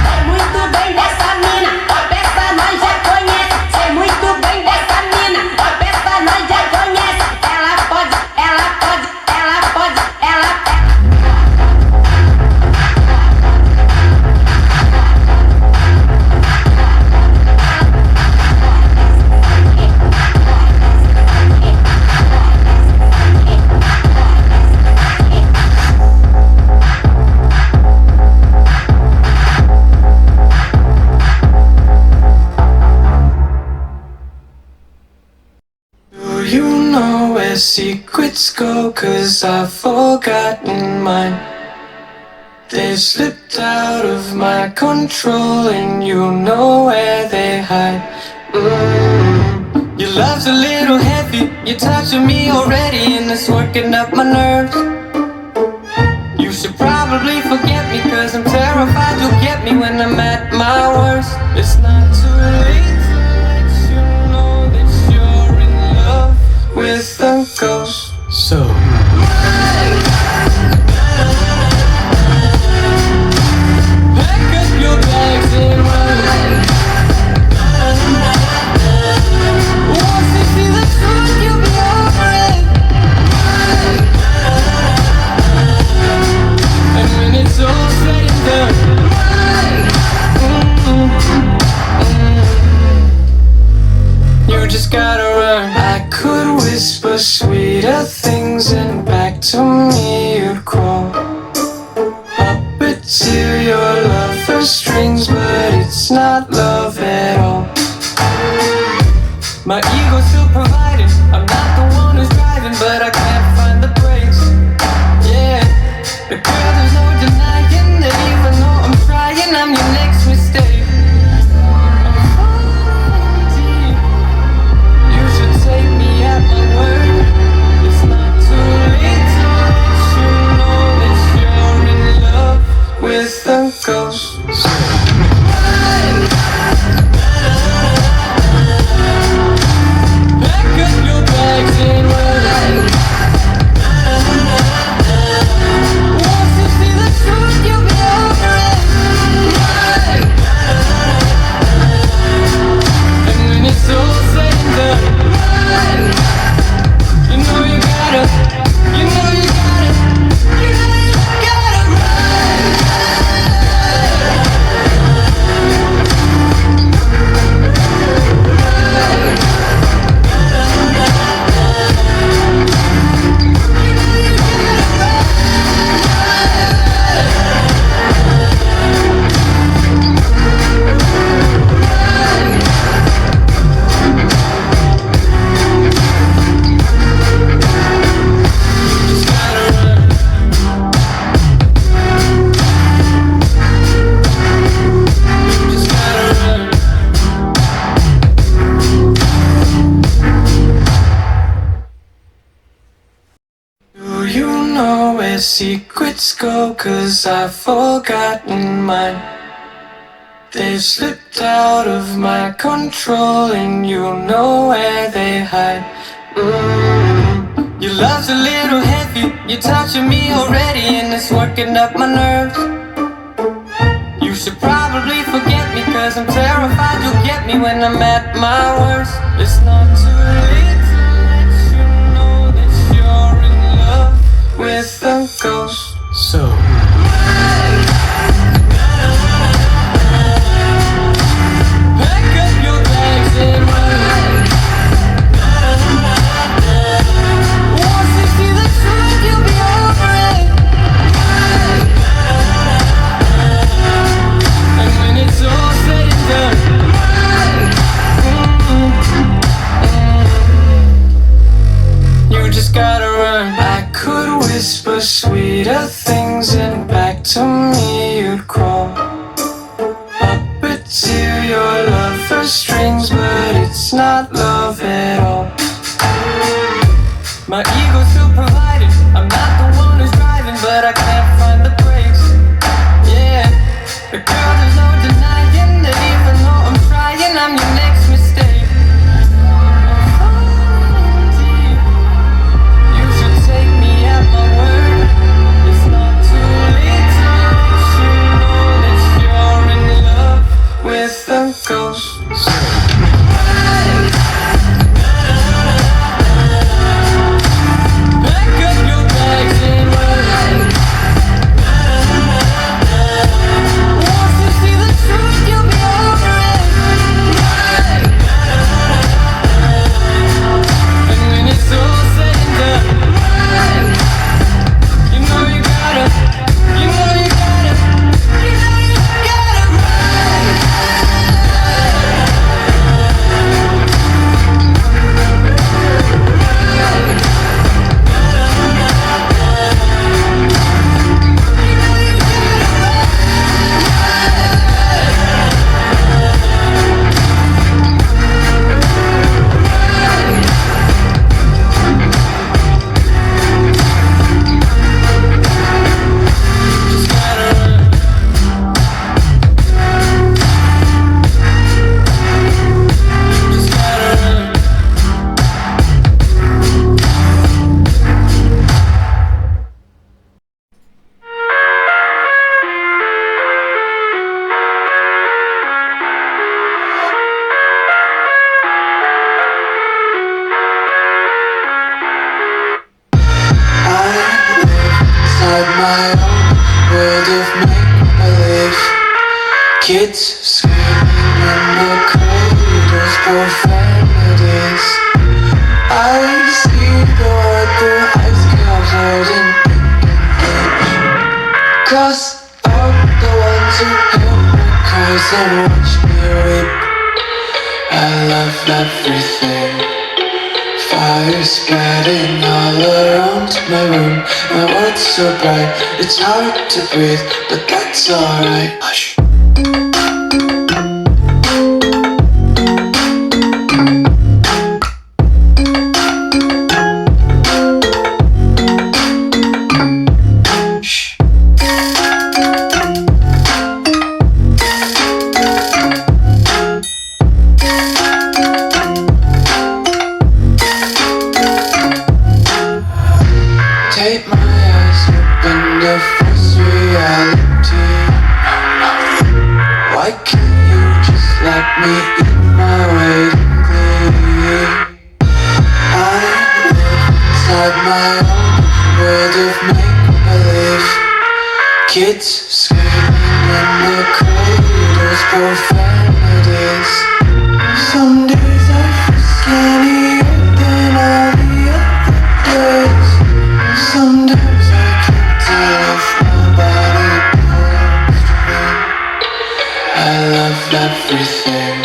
Sei muito bem dessa mina, a peça nós já conhece. Sei muito bem dessa mina, a peça nós já conhece. Ela pode, ela pode, ela pode, ela. Do you know where secrets go? 'Cause I've forgotten mine. They slipped out of my control, and you know where they hide. Your love's a little heavy, you're touching me already, and it's working up my nerves. You should probably forget me, 'cause I'm terrified you'll get me when I'm at my worst. It's not too late to let you know that you're in love with a ghost. So pack up your bags and run. Once you see the truth, you'll be over it. And when it's all said and done, you just gotta run. I could whisper sweeter things, and back to me you'd crawl. Puppeteer your love for strings, but it's not love at all. My ego's still providing, I'm not the one who's driving, but I can't find the brakes. Yeah, but girl, there's no denying that even though I'm trying, I'm your next mistake. I'm falling deep. You should take me at my word. It's not too late to let you know that you're in love with a ghost. Pack up your bags and run. Once you see the truth, you'll be over it. And when it's all said and done, you know you gotta, you know you gotta, you know you gotta run. you know where secrets go, 'cause I've forgotten mine. They've slipped out of my control, and you know where they hide. Your love's a little heavy, you're touching me already, and it's working up my nerves. You should probably forget me, 'cause I'm terrified you'll get me when I'm at my worst. It's not too late to let you know that you're in love with a ghost. So pack up your bags and run. Once you see the truth, you'll be over it. And when it's all said and done, you just gotta run. I could whisper sweeter things, and back to me you'd crawl. Puppeteer your love for strings, but it's not love at all. My ego's still providing, I'm not the one who's driving, but I can't find the brakes. Yeah, but girl, there's no denying that even though I'm trying, I'm your next mistake. I'm falling deep. You should take me at my word. It's not too late to let you know that you're in love with a ghost. Pack up your bags and run. Once you see the truth, you'll be over it. And when it's all said and done, you know you gotta, you know you gotta, you know you gotta run. Just gotta run. Just gotta run. Inside my own world of make-believe. Kids screaming in the cradles, profanities. I see the world through ice covered in ink and bleach. Cross out the ones who hear my cries and watch me weep. I love everything. Fire spreading all around my room. My world's so bright, it's hard to breathe, but that's alright. Hush. Shh. Take my eyes open to face reality. Why can't you just let me eat my weight in glee? I live inside my own world of make-believe. Kids screaming in the cradles, profanities. Some days I feel skinnier than all the other days. Sometimes I can't tell if my body belongs to me. I love everything.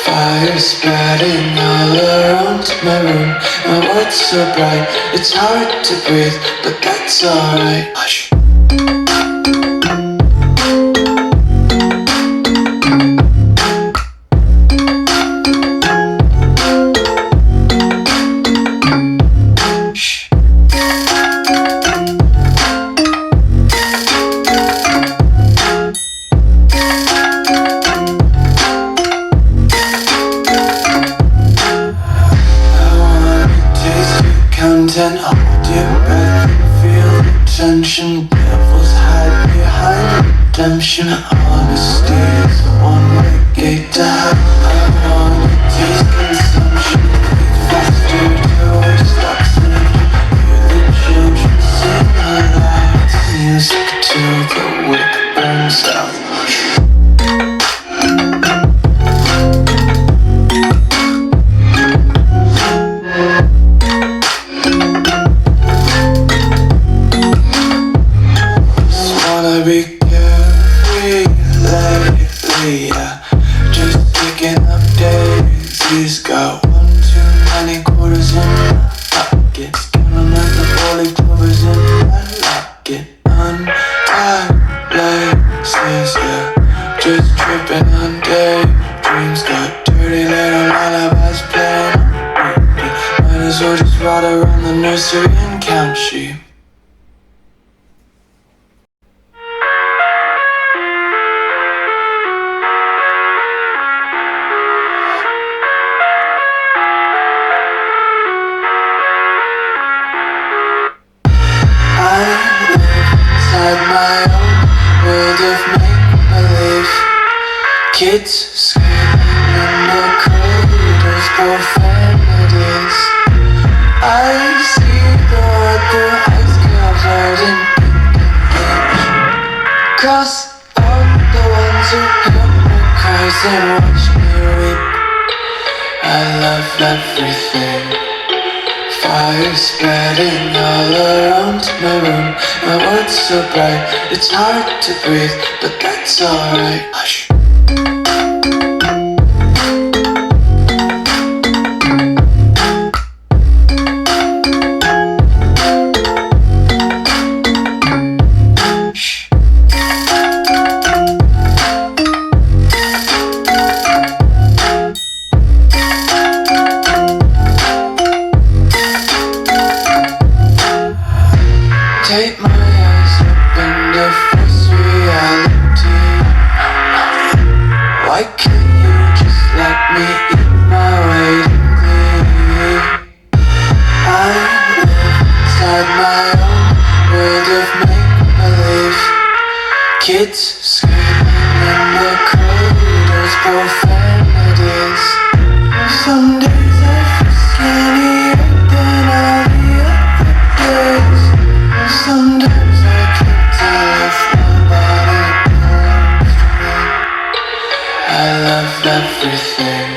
Fire spreading all around my room. My world's so bright, it's hard to breathe, but that's alright. Hush. Shh. attention. Devils hide behind redemption. Honesty is a one-way gate to hell. I wanna taste consumption. Breathe faster till we stop sleeping. Hear the children sing aloud. Music till the wick burns out. Be carefree lately, yeah. Just picking up daisies. Got one too many quarters in my pockets. Counting up the four-leaf clovers in my locket. Untied laces, yeah. Just tripping on daydreams. Got dirty little lullabies playing on repeat. Might as well just ride around the nursery and count sheep. My own world of make-believe. Kids screaming in the corridors, profanities. I see the world through ice covered in ink and bleach. Cross out the ones who hear my cries and watch me weep. I love everything. Fire spreading all around my room. My world's so bright, it's hard to breathe, but that's alright. Hush. Take my eyes open to face reality. Why can't you just let me eat my weight in glee? I live inside my own world of make-believe. Kids screaming in the corridors, profanities. Some days I feel skinnier than all the other days. Sometimes I can't tell if my body belongs to me. I love everything.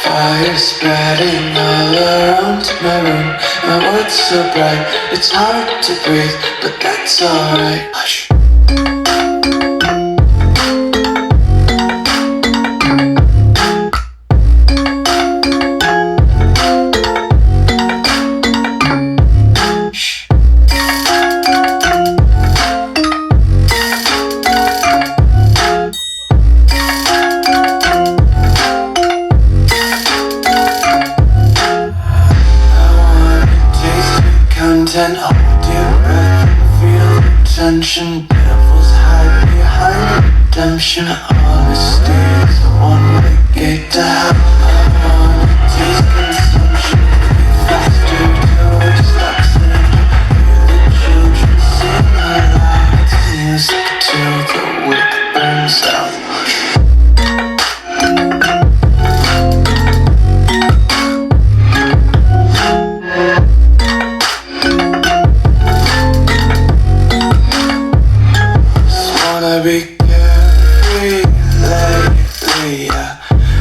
Fire spreading all around my room. My world's so bright, it's hard to breathe, but that's alright. Hush. And hold your breath and feel the tension. Devils hide behind redemption. Honesty is a one-way gate to hell. I wanna taste consumption. Breathe faster till we stop sleeping. Hear the children sing aloud. It's music till the wick burns out. Be carefree lately, yeah.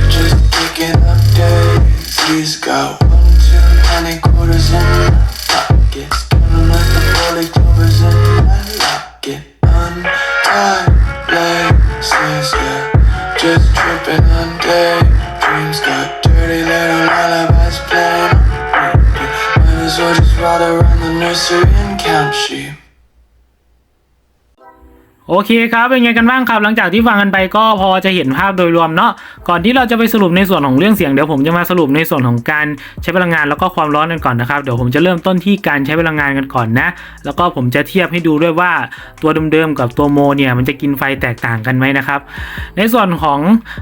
Just picking up daisies. Got one too many quarters in my pockets. Counting up the four-leaf clovers in my locket. Untied laces, yeah. Just tripping on daydreams. Got dirty little lullabies playing on repeat. Might as well just ride around the nursery and count sheep. โอเคครับเป็นไงกันบ้างครับหลังจากที่ฟังกันไปก็พอจะเห็นภาพโดยรวมเนาะก่อนที่เราจะไปสรุปในส่วนของเรื่องเสียงเดี๋ยวผมจะมาสรุปในส่วนของการใช้พลังงานแล้วก็ความร้อนกันก่อนนะครับเดี๋ยวผมจะเริ่มต้นที่การใช้พลังงานกันก่อนนะแล้วก็ผมจะเทียบให้ดูด้วยว่าตัวเดิมๆกับตัวโมเนี่ยมันจะกินไฟแตกต่างกันไหมนะครับในส่วนของ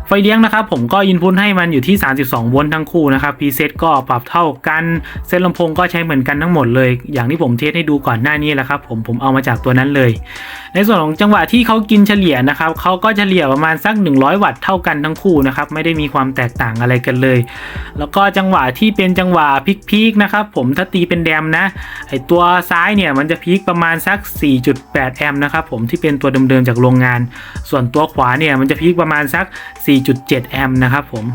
ไฟเลี้ยงนะครับผมก็อินพุตให้มันอยู่ที่32โวลต์ทั้งคู่นะครับพรีเซตก็ปรับเท่ากันเซตลำโพงก็ใช้เหมือนกันทั้งหมดเลยอย่างที่ผมเทสให้ดูก่อนหน้านี้แหละครับผมเอามาจากตัวนั้นเลยในส่วนของจังหวะที่เขากินเฉลี่ยนะครับเขาก็เฉลี่ยประมาณสัก100วัตต์เท่ากันทั้งคู่นะครับไม่ได้มีความแตกต่างอะไรกันเลยแล้วก็จังหวะที่เป็นจังหวะพีคๆนะครับผมถ้าตีเป็นแดมนะไอตัวซ้ายเนี่ยมันจะพีคประมาณสัก 4.8 แอมป์นะครับผมที่เป็นตัวเดิมๆจากโรงงานส่วนตัวขวาเนี่ยมันจะพีคประมาณสัก 4.7 แอมป์นะครับผม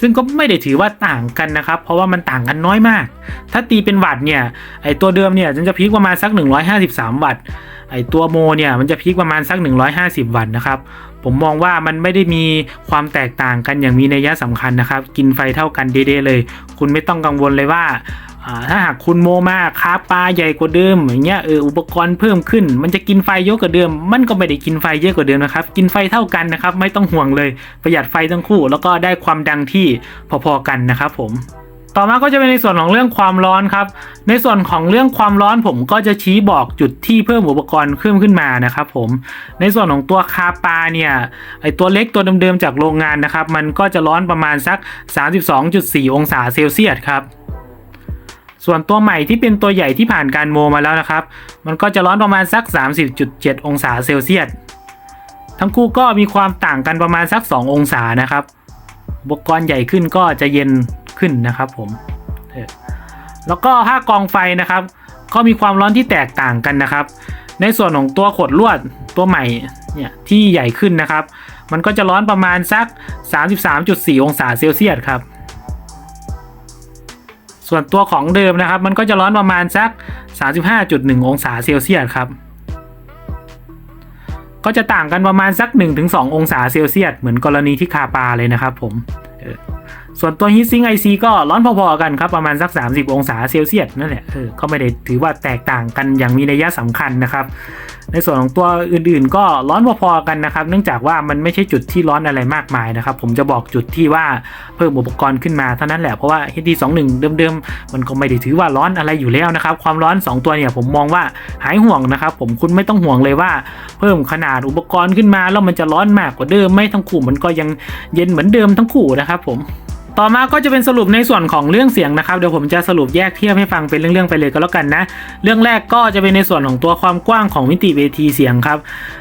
ซึ่งก็ไม่ได้ถือว่าต่างกันนะครับเพราะว่ามันต่างกันน้อยมากถ้าตีเป็นวัตต์เนี่ยไอตัวเดิมเนี่ยมันจะพีคประมาณสัก153วัตต์ไอตัวโมเนี่ยมันจะพีคประมาณสัก150วัตต์นะครับผมมองว่ามันไม่ได้มีความแตกต่างกันอย่างมีนัยสำคัญนะครับกินไฟเท่ากันเด้ๆเลยคุณไม่ต้องกังวลเลยว่าถ้าหากคุณโมมากค้าปลาใหญ่กว่าเดิมอย่างเงี้ยอุปกรณ์เพิ่มขึ้นมันจะกินไฟเยอะกว่าเดิมมันก็ไม่ได้กินไฟเยอะกว่าเดิมนะครับกินไฟเท่ากันนะครับไม่ต้องห่วงเลยประหยัดไฟทั้งคู่แล้วก็ได้ความดังที่พอๆกันนะครับผมต่อมาก็จะเป็นในส่วนของเรื่องความร้อนครับในส่วนของเรื่องความร้อนผมก็จะชี้บอกจุดที่เพิ่มอุปกรณ์เพิ่มขึ้นมานะครับผมในส่วนของตัวคาปาเนี่ยไอตัวเล็กตัวเดิมๆจากโรงงานนะครับมันก็จะร้อนประมาณสัก 32.4 องศาเซลเซียสครับส่วนตัวใหม่ที่เป็นตัวใหญ่ที่ผ่านการโมมาแล้วนะครับมันก็จะร้อนประมาณสัก 30.7 องศาเซลเซียสทั้งคู่ก็มีความต่างกันประมาณสัก2องศานะครับอุปกรณ์ใหญ่ขึ้นก็จะเย็นขึ้นนะครับผมแล้วก็ผ้ากองไฟนะครับก็มีความร้อนที่แตกต่างกันนะครับในส่วนของตัวขดลวดตัวใหม่เนี่ยที่ใหญ่ขึ้นนะครับมันก็จะร้อนประมาณสัก 33.4 องศาเซลเซียสครับส่วนตัวของเดิมนะครับมันก็จะร้อนประมาณสัก 35.1 องศาเซลเซียสครับก็จะต่างกันประมาณสัก 1-2 องศาเซลเซียสเหมือนกรณีที่คาปาเลยนะครับผมส่วนตัวฮีทซิงค์ IC ก็ร้อนพอๆกันครับประมาณสัก30องศาเซลเซียสนั่นแหละก็ไม่ได้ถือว่าแตกต่างกันอย่างมีนัยสำคัญนะครับในส่วนของตัวอื่นๆก็ร้อนพอๆกันนะครับเนื่องจากว่ามันไม่ใช่จุดที่ร้อนอะไรมากมายนะครับผมจะบอกจุดที่ว่าเพิ่มอุปกรณ์ขึ้นมาเท่านั้นแหละเพราะว่า HD21 เดิมๆมันก็ไม่ได้ถือว่าร้อนอะไรอยู่แล้วนะครับความร้อน2ตัวเนี่ยผมมองว่าหายห่วงนะครับผมคุณไม่ต้องห่วงเลยว่าเพิ่มขนาดอุปกรณ์ขึ้นมาแล้วมันจะร้อนมากกว่าเดิมไม่ทั้งคู่มันก็ยังเย็นเหมือนเดิมทั้งคู่นะครับผมต่อมาก็จะเป็นสรุปในส่วนของเรื่องเสียงนะครับเดี๋ยวผมจะสรุปแยกเทียบให้ฟังเป็นเรื่องๆไปเลยก็แล้วกันนะเรื่องแรกก็จะเป็นในส่วนของตัวความกว้างของมิติเวทีเสียงครับ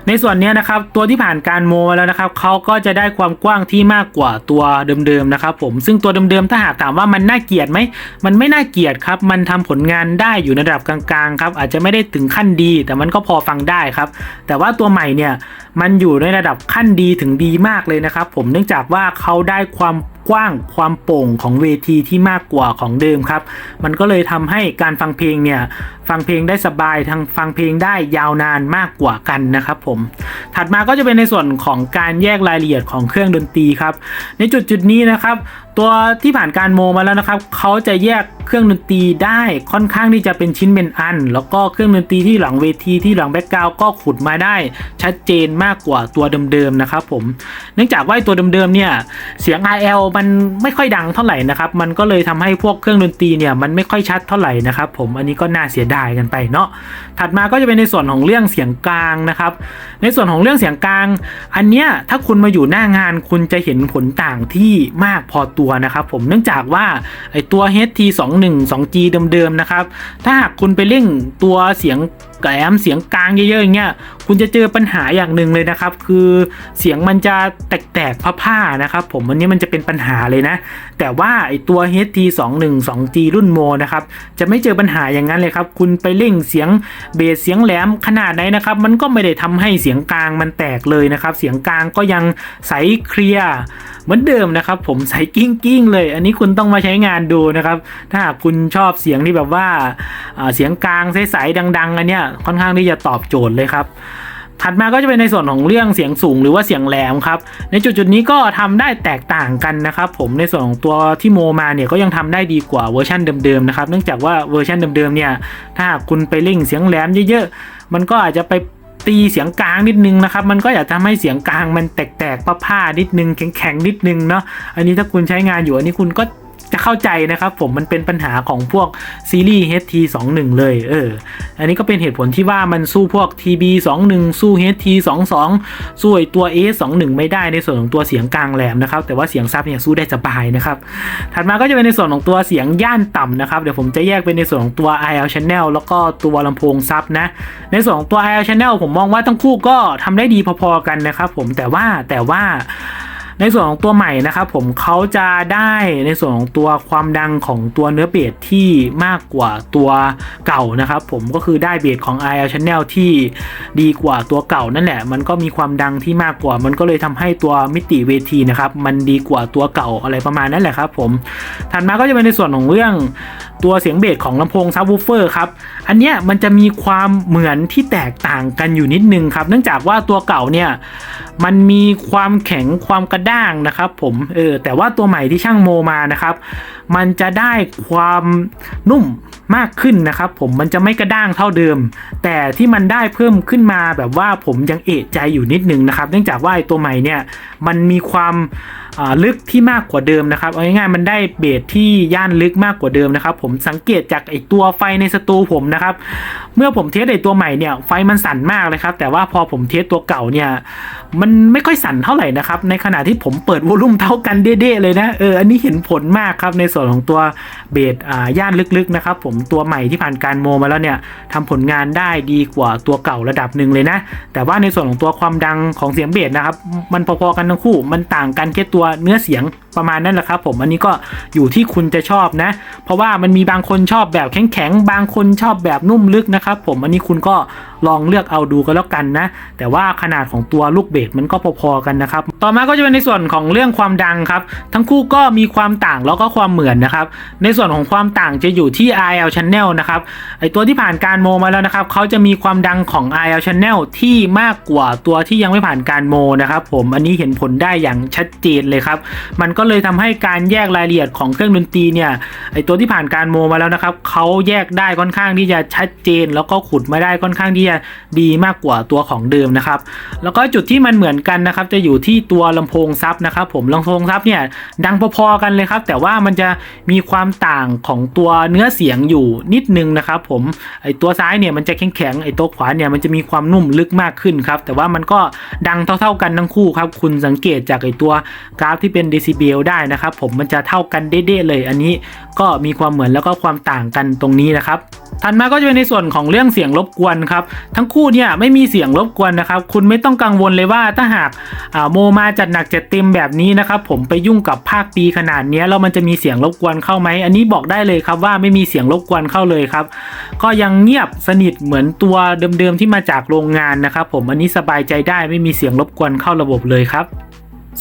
ในส่วนนี้นะครับตัวที่ผ่านการโมมาแล้วนะครับเขาก็จะได้ความกว้างที่มากกว่าตัวเดิมๆนะครับผมซึ่งตัวเดิมๆถ้าหากถามว่ามันน่าเกลียดไหมมันไม่น่าเกลียดครับมันทำผลงานได้อยู่ในระดับกลางๆครับอาจจะไม่ได้ถึงขั้นดีแต่มันก็พอฟังได้ครับแต่ว่าตัวใหม่เนี่ยมันอยู่ในระดับขั้นดีถึงดีมากเลยนะครับผมเนื่องจากว่าเขาได้ความกว้างความโปร่งของเวทีที่มากกว่าของเดิมครับมันก็เลยทำให้การฟังเพลงเนี่ยฟังเพลงได้สบายทั้งฟังเพลงได้ยาวนานมากกว่ากันนะครับผมถัดมาก็จะเป็นในส่วนของการแยกรายละเอียดของเครื่องดนตรีครับในจุดนี้นะครับตัวที่ผ่านการโมมาแล้วนะครับเขาจะแยกเครื่องดนตรีได้ค่อนข้างที่จะเป็นชิ้นเป็นอันแล้วก็เครื่องดนตรีที่หลังเวทีที่หลังแบ็คกราวด์ก็ขุดมาได้ชัดเจนมากกว่าตัวเดิมๆนะครับผมเนื่องจากว่าตัวเดิมๆเนี่ยเสียง RL มันไม่ค่อยดังเท่าไหร่นะครับมันก็เลยทำให้พวกเครื่องดนตรีเนี่ยมันไม่ค่อยชัดเท่าไหร่นะครับผมอันนี้ก็น่าเสียดายกันไปเนาะถัดมาก็จะเป็นในส่วนของเรื่องเสียงกลางนะครับในส่วนของเรื่องเสียงกลางอันเนี้ยถ้าคุณมาอยู่หน้างานคุณจะเห็นผลต่างที่มากพอตัวนะครับผมเนื่องจากว่าไอตัว HT21 2G เดิมๆนะครับถ้าหากคุณไปเร่งตัวเสียงแหลมเสียงกลางเยอะๆอย่างเงี้ยคุณจะเจอปัญหาอย่างหนึ่งเลยนะครับคือเสียงมันจะแตกๆผ้าๆนะครับผมอันนี้มันจะเป็นปัญหาเลยนะแต่ว่าไอตัว HT21 2G รุ่นโมนะครับจะไม่เจอปัญหาอย่างนั้นเลยครับคุณไปเร่งเสียงเบสเสียงแหลมขนาดไหนนะครับมันก็ไม่ได้ทำให้เสียงกลางมันแตกเลยนะครับเสียงกลางก็ยังใสเคลียร์เหมือนเดิมนะครับผมใสกิ้งเลยอันนี้คุณต้องมาใช้งานดูนะครับถ้าหากคุณชอบเสียงที่แบบว่าเสียงกลางใสๆดังๆอันเนี้ยค่อนข้างที่จะตอบโจทย์เลยครับถัดมาก็จะเป็นในส่วนของเรื่องเสียงสูงหรือว่าเสียงแหลมครับในจุดนี้ก็ทำได้แตกต่างกันนะครับผมในส่วนของตัวที่โมมาเนี่ยก็ยังทำได้ดีกว่าเวอร์ชันเดิมๆนะครับเนื่องจากว่าเวอร์ชันเดิมๆเนี่ยถ้าหากคุณไปเร่งเสียงแหลมเยอะๆมันก็อาจจะไป ตีเสียงกลางนิดนึงนะครับมันก็อยากทำให้เสียงกลางมันแตกๆผ้าๆนิดนึงแข็งๆนิดนึงเนาะอันนี้ถ้าคุณใช้งานอยู่อันนี้คุณก็จะเข้าใจนะครับผมมันเป็นปัญหาของพวกซีรีส์ HT21 เลยอันนี้ก็เป็นเหตุผลที่ว่ามันสู้พวก TB21 สู้ HT22 สู้ไอตัว AS21 ไม่ได้ในส่วนของตัวเสียงกลางแหลมนะครับแต่ว่าเสียงซับเนี่ยสู้ได้สบายนะครับถัดมาก็จะเป็นในส่วนของตัวเสียงย่านต่ำนะครับเดี๋ยวผมจะแยกเป็นในส่วนของตัว IL Channel แล้วก็ตัวลำโพงซับนะในส่วนของตัว IL Channel ผมมองว่าทั้งคู่ก็ทำได้ดีพอๆกันนะครับผมแต่ว่าในส่วนของตัวใหม่นะครับผมเขาจะได้ในส่วนของตัวความดังของตัวเนื้อเบสที่มากกว่าตัวเก่านะครับผมก็คือได้เบสของ IL Channel ที่ดีกว่าตัวเก่านั่นแหละมันก็มีความดังที่มากกว่ามันก็เลยทำให้ตัวมิติเวทีนะครับมันดีกว่าตัวเก่าอะไรประมาณนั้นแหละครับผมถัดมาก็จะเป็นในส่วนของเรื่องตัวเสียงเบสของลำโพงซับวูฟเฟอร์ครับอันเนี้ยมันจะมีความเหมือนที่แตกต่างกันอยู่นิดนึงครับเนื่องจากว่าตัวเก่าเนี่ยมันมีความแข็งความกระด้างนะครับผมแต่ว่าตัวใหม่ที่ช่างโมมานะครับมันจะได้ความนุ่มมากขึ้นนะครับผมมันจะไม่กระด้างเท่าเดิมแต่ที่มันได้เพิ่มขึ้นมาแบบว่าผมยังเอะใจอยู่นิดนึงนะครับเนื่องจากว่าไอ้ตัวใหม่เนี่ยมันมีความลึกที่มากกว่าเดิมนะครับเอาง่ายๆมันได้เบสที่ย่านลึกมากกว่าเดิมนะครับผมสังเกตจากไอตัวไฟในสตูผมนะครับเมื่อผมเทสไอตัวใหม่เนี่ยไฟมันสั่นมากเลยครับแต่ว่าพอผมเทสตัวเก่าเนี่ยมันไม่ค่อยสั่นเท่าไหร่นะครับในขณะที่ผมเปิดวอลลุ่มเท่ากันเด้ๆเลยนะอันนี้เห็นผลมากครับในส่วนของตัวเบสย่านลึกๆนะครับผมตัวใหม่ที่ผ่านการโมมาแล้วเนี่ยทำผลงานได้ดีกว่าตัวเก่าระดับหนึ่งเลยนะแต่ว่าในส่วนของตัวความดังของเสียงเบสนะครับมันพอๆกันทั้งคู่มันต่างกันแค่ตัวเนื้อเสียงประมาณนั้นแหละครับผมอันนี้ก็อยู่ที่คุณจะชอบนะเพราะว่ามันมีบางคนชอบแบบแข็งๆบางคนชอบแบบนุ่มลึกนะครับผมอันนี้คุณก็ลองเลือกเอาดูกันแล้วกันนะแต่ว่าขนาดของตัวลูกเบสมันก็พอๆกันนะครับต่อมาก็จะเป็นในส่วนของเรื่องความดังครับทั้งคู่ก็มีความต่างแล้วก็ความเหมือนนะครับในส่วนของความต่างจะอยู่ที่ IL Channel นะครับไอตัวที่ผ่านการโมมาแล้วนะครับเขาจะมีความดังของ IL Channel ที่มากกว่าตัวที่ยังไม่ผ่านการโมนะครับผมอันนี้เห็นผลได้อย่างชัดเจนเลยครับมันก็เลยทำให้การแยกรายละเอียดของเครื่องดนตรีเนี่ยไอตัวที่ผ่านการโมมาแล้วนะครับเขาแยกได้ค่อนข้างที่จะชัดเจนแล้วก็ขุดมาได้ค่อนข้างที่จะดีมากกว่าตัวของเดิมนะครับแล้วก็จุดที่มันเหมือนกันนะครับจะอยู่ที่ตัวลำโพงซับนะครับผมลำโพงซับเนี่ยดังพอๆกันเลยครับแต่ว่ามันจะมีความต่างของตัวเนื้อเสียงอยู่นิดนึงนะครับผมไอตัวซ้ายเนี่ยมันจะแข็งๆไอตัวขวาเนี่ยมันจะมีความนุ่มลึกมากขึ้นครับแต่ว่ามันก็ดังเท่าๆกันทั้งคู่ครับคุณสังเกตจากไอตัวกราฟที่เป็นเดซิเบลได้นะครับผมมันจะเท่ากันเด้ๆเลยอันนี้ก็มีความเหมือนแล้วก็ความต่างกันตรงนี้นะครับถัดมาก็จะเป็นในส่วนของเรื่องเสียงรบกวนครับทั้งคู่เนี่ยไม่มีเสียงรบกวนนะครับคุณไม่ต้องกังวลเลยว่าถ้าหากโมมาจัดหนักจัดเต็มแบบนี้นะครับผมไปยุ่งกับภาคปีขนาดนี้แล้วมันจะมีเสียงรบกวนเข้าไหมอันนี้บอกได้เลยครับว่าไม่มีเสียงรบกวนเข้าเลยครับก็ยังเงียบสนิทเหมือนตัวเดิมๆที่มาจากโรงงานนะครับผมอันนี้สบายใจได้ไม่มีเสียงรบกวนเข้าระบบเลยครับ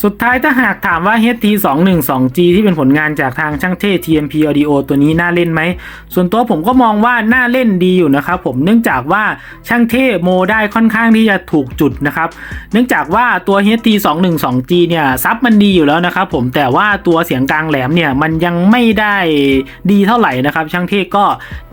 สุดท้ายถ้าหากถามว่า HT212G ที่เป็นผลงานจากทางช่างเท่ TMP Audio ตัวนี้น่าเล่นไหมส่วนตัวผมก็มองว่าน่าเล่นดีอยู่นะครับผมเนื่องจากว่าช่างเท่โมได้ค่อนข้างที่จะถูกจุดนะครับเนื่องจากว่าตัว HT212G เนี่ยซับมันดีอยู่แล้วนะครับผมแต่ว่าตัวเสียงกลางแหลมเนี่ยมันยังไม่ได้ดีเท่าไหร่นะครับช่างเท่ก็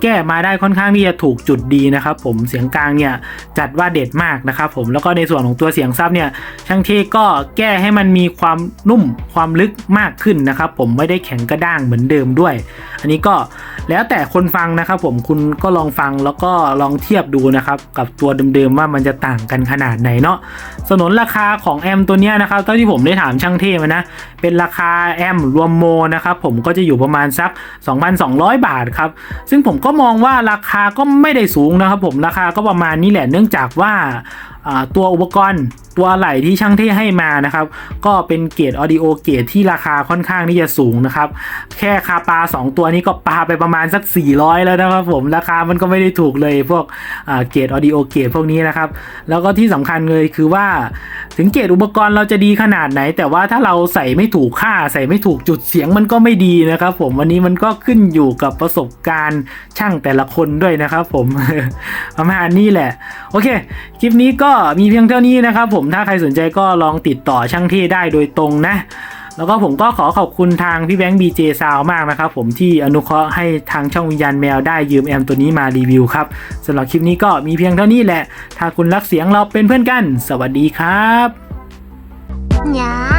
แก้มาได้ค่อนข้างที่จะถูกจุดดีนะครับผมเสียงกลางเนี่ยจัดว่าเด็ดมากนะครับผมแล้วก็ในส่วนของตัวเสียงซับเนี่ยช่างเท่ก็แก้ให้มันมีความนุ่มความลึกมากขึ้นนะครับผมไม่ได้แข็งกระด้างเหมือนเดิมด้วยอันนี้ก็แล้วแต่คนฟังนะครับผมคุณก็ลองฟังแล้วก็ลองเทียบดูนะครับกับตัวเดิมๆว่ามันจะต่างกันขนาดไหนเนาะสนนราคาของแอมตัวเนี้ยนะครับเท่าที่ผมได้ถามช่างเท่มานะเป็นราคาแอมรวมโมนะครับผมก็จะอยู่ประมาณสัก 2,200 บาทครับซึ่งผมก็มองว่าราคาก็ไม่ได้สูงนะครับผมราคาก็ประมาณนี้แหละเนื่องจากว่าตัวอุปกรณ์ตัวอะไหล่ที่ช่างเท่ให้มานะครับก็เป็นเกรดออดิโอเกรดที่ราคาค่อนข้างที่จะสูงนะครับแค่คาปา2ตัวนี้ก็ปาไปประมาณสัก400แล้วนะครับผมราคามันก็ไม่ได้ถูกเลยพวกเกรดออดิโอเกรดพวกนี้นะครับแล้วก็ที่สำคัญเลยคือว่าถึงเกรดอุปกรณ์เราจะดีขนาดไหนแต่ว่าถ้าเราใส่ไม่ถูกค่าใส่ไม่ถูกจุดเสียงมันก็ไม่ดีนะครับผมวันนี้มันก็ขึ้นอยู่กับประสบการณ์ช่างแต่ละคนด้วยนะครับผม ประมาณนี้แหละโอเคคลิปนี้ก็มีเพียงเท่านี้นะครับผมถ้าใครสนใจก็ลองติดต่อช่างเท่ได้โดยตรงนะ แล้วก็ผมก็ขอขอบคุณทางพี่แบงค์ BJ Sound มากนะครับผมที่อนุเคราะห์ให้ทางช่องวิญญาณแมวได้ยืมแอมตัวนี้มารีวิวครับสำหรับคลิปนี้ก็มีเพียงเท่านี้แหละถ้าคุณรักเสียงเราเป็นเพื่อนกันสวัสดีครับ Nhá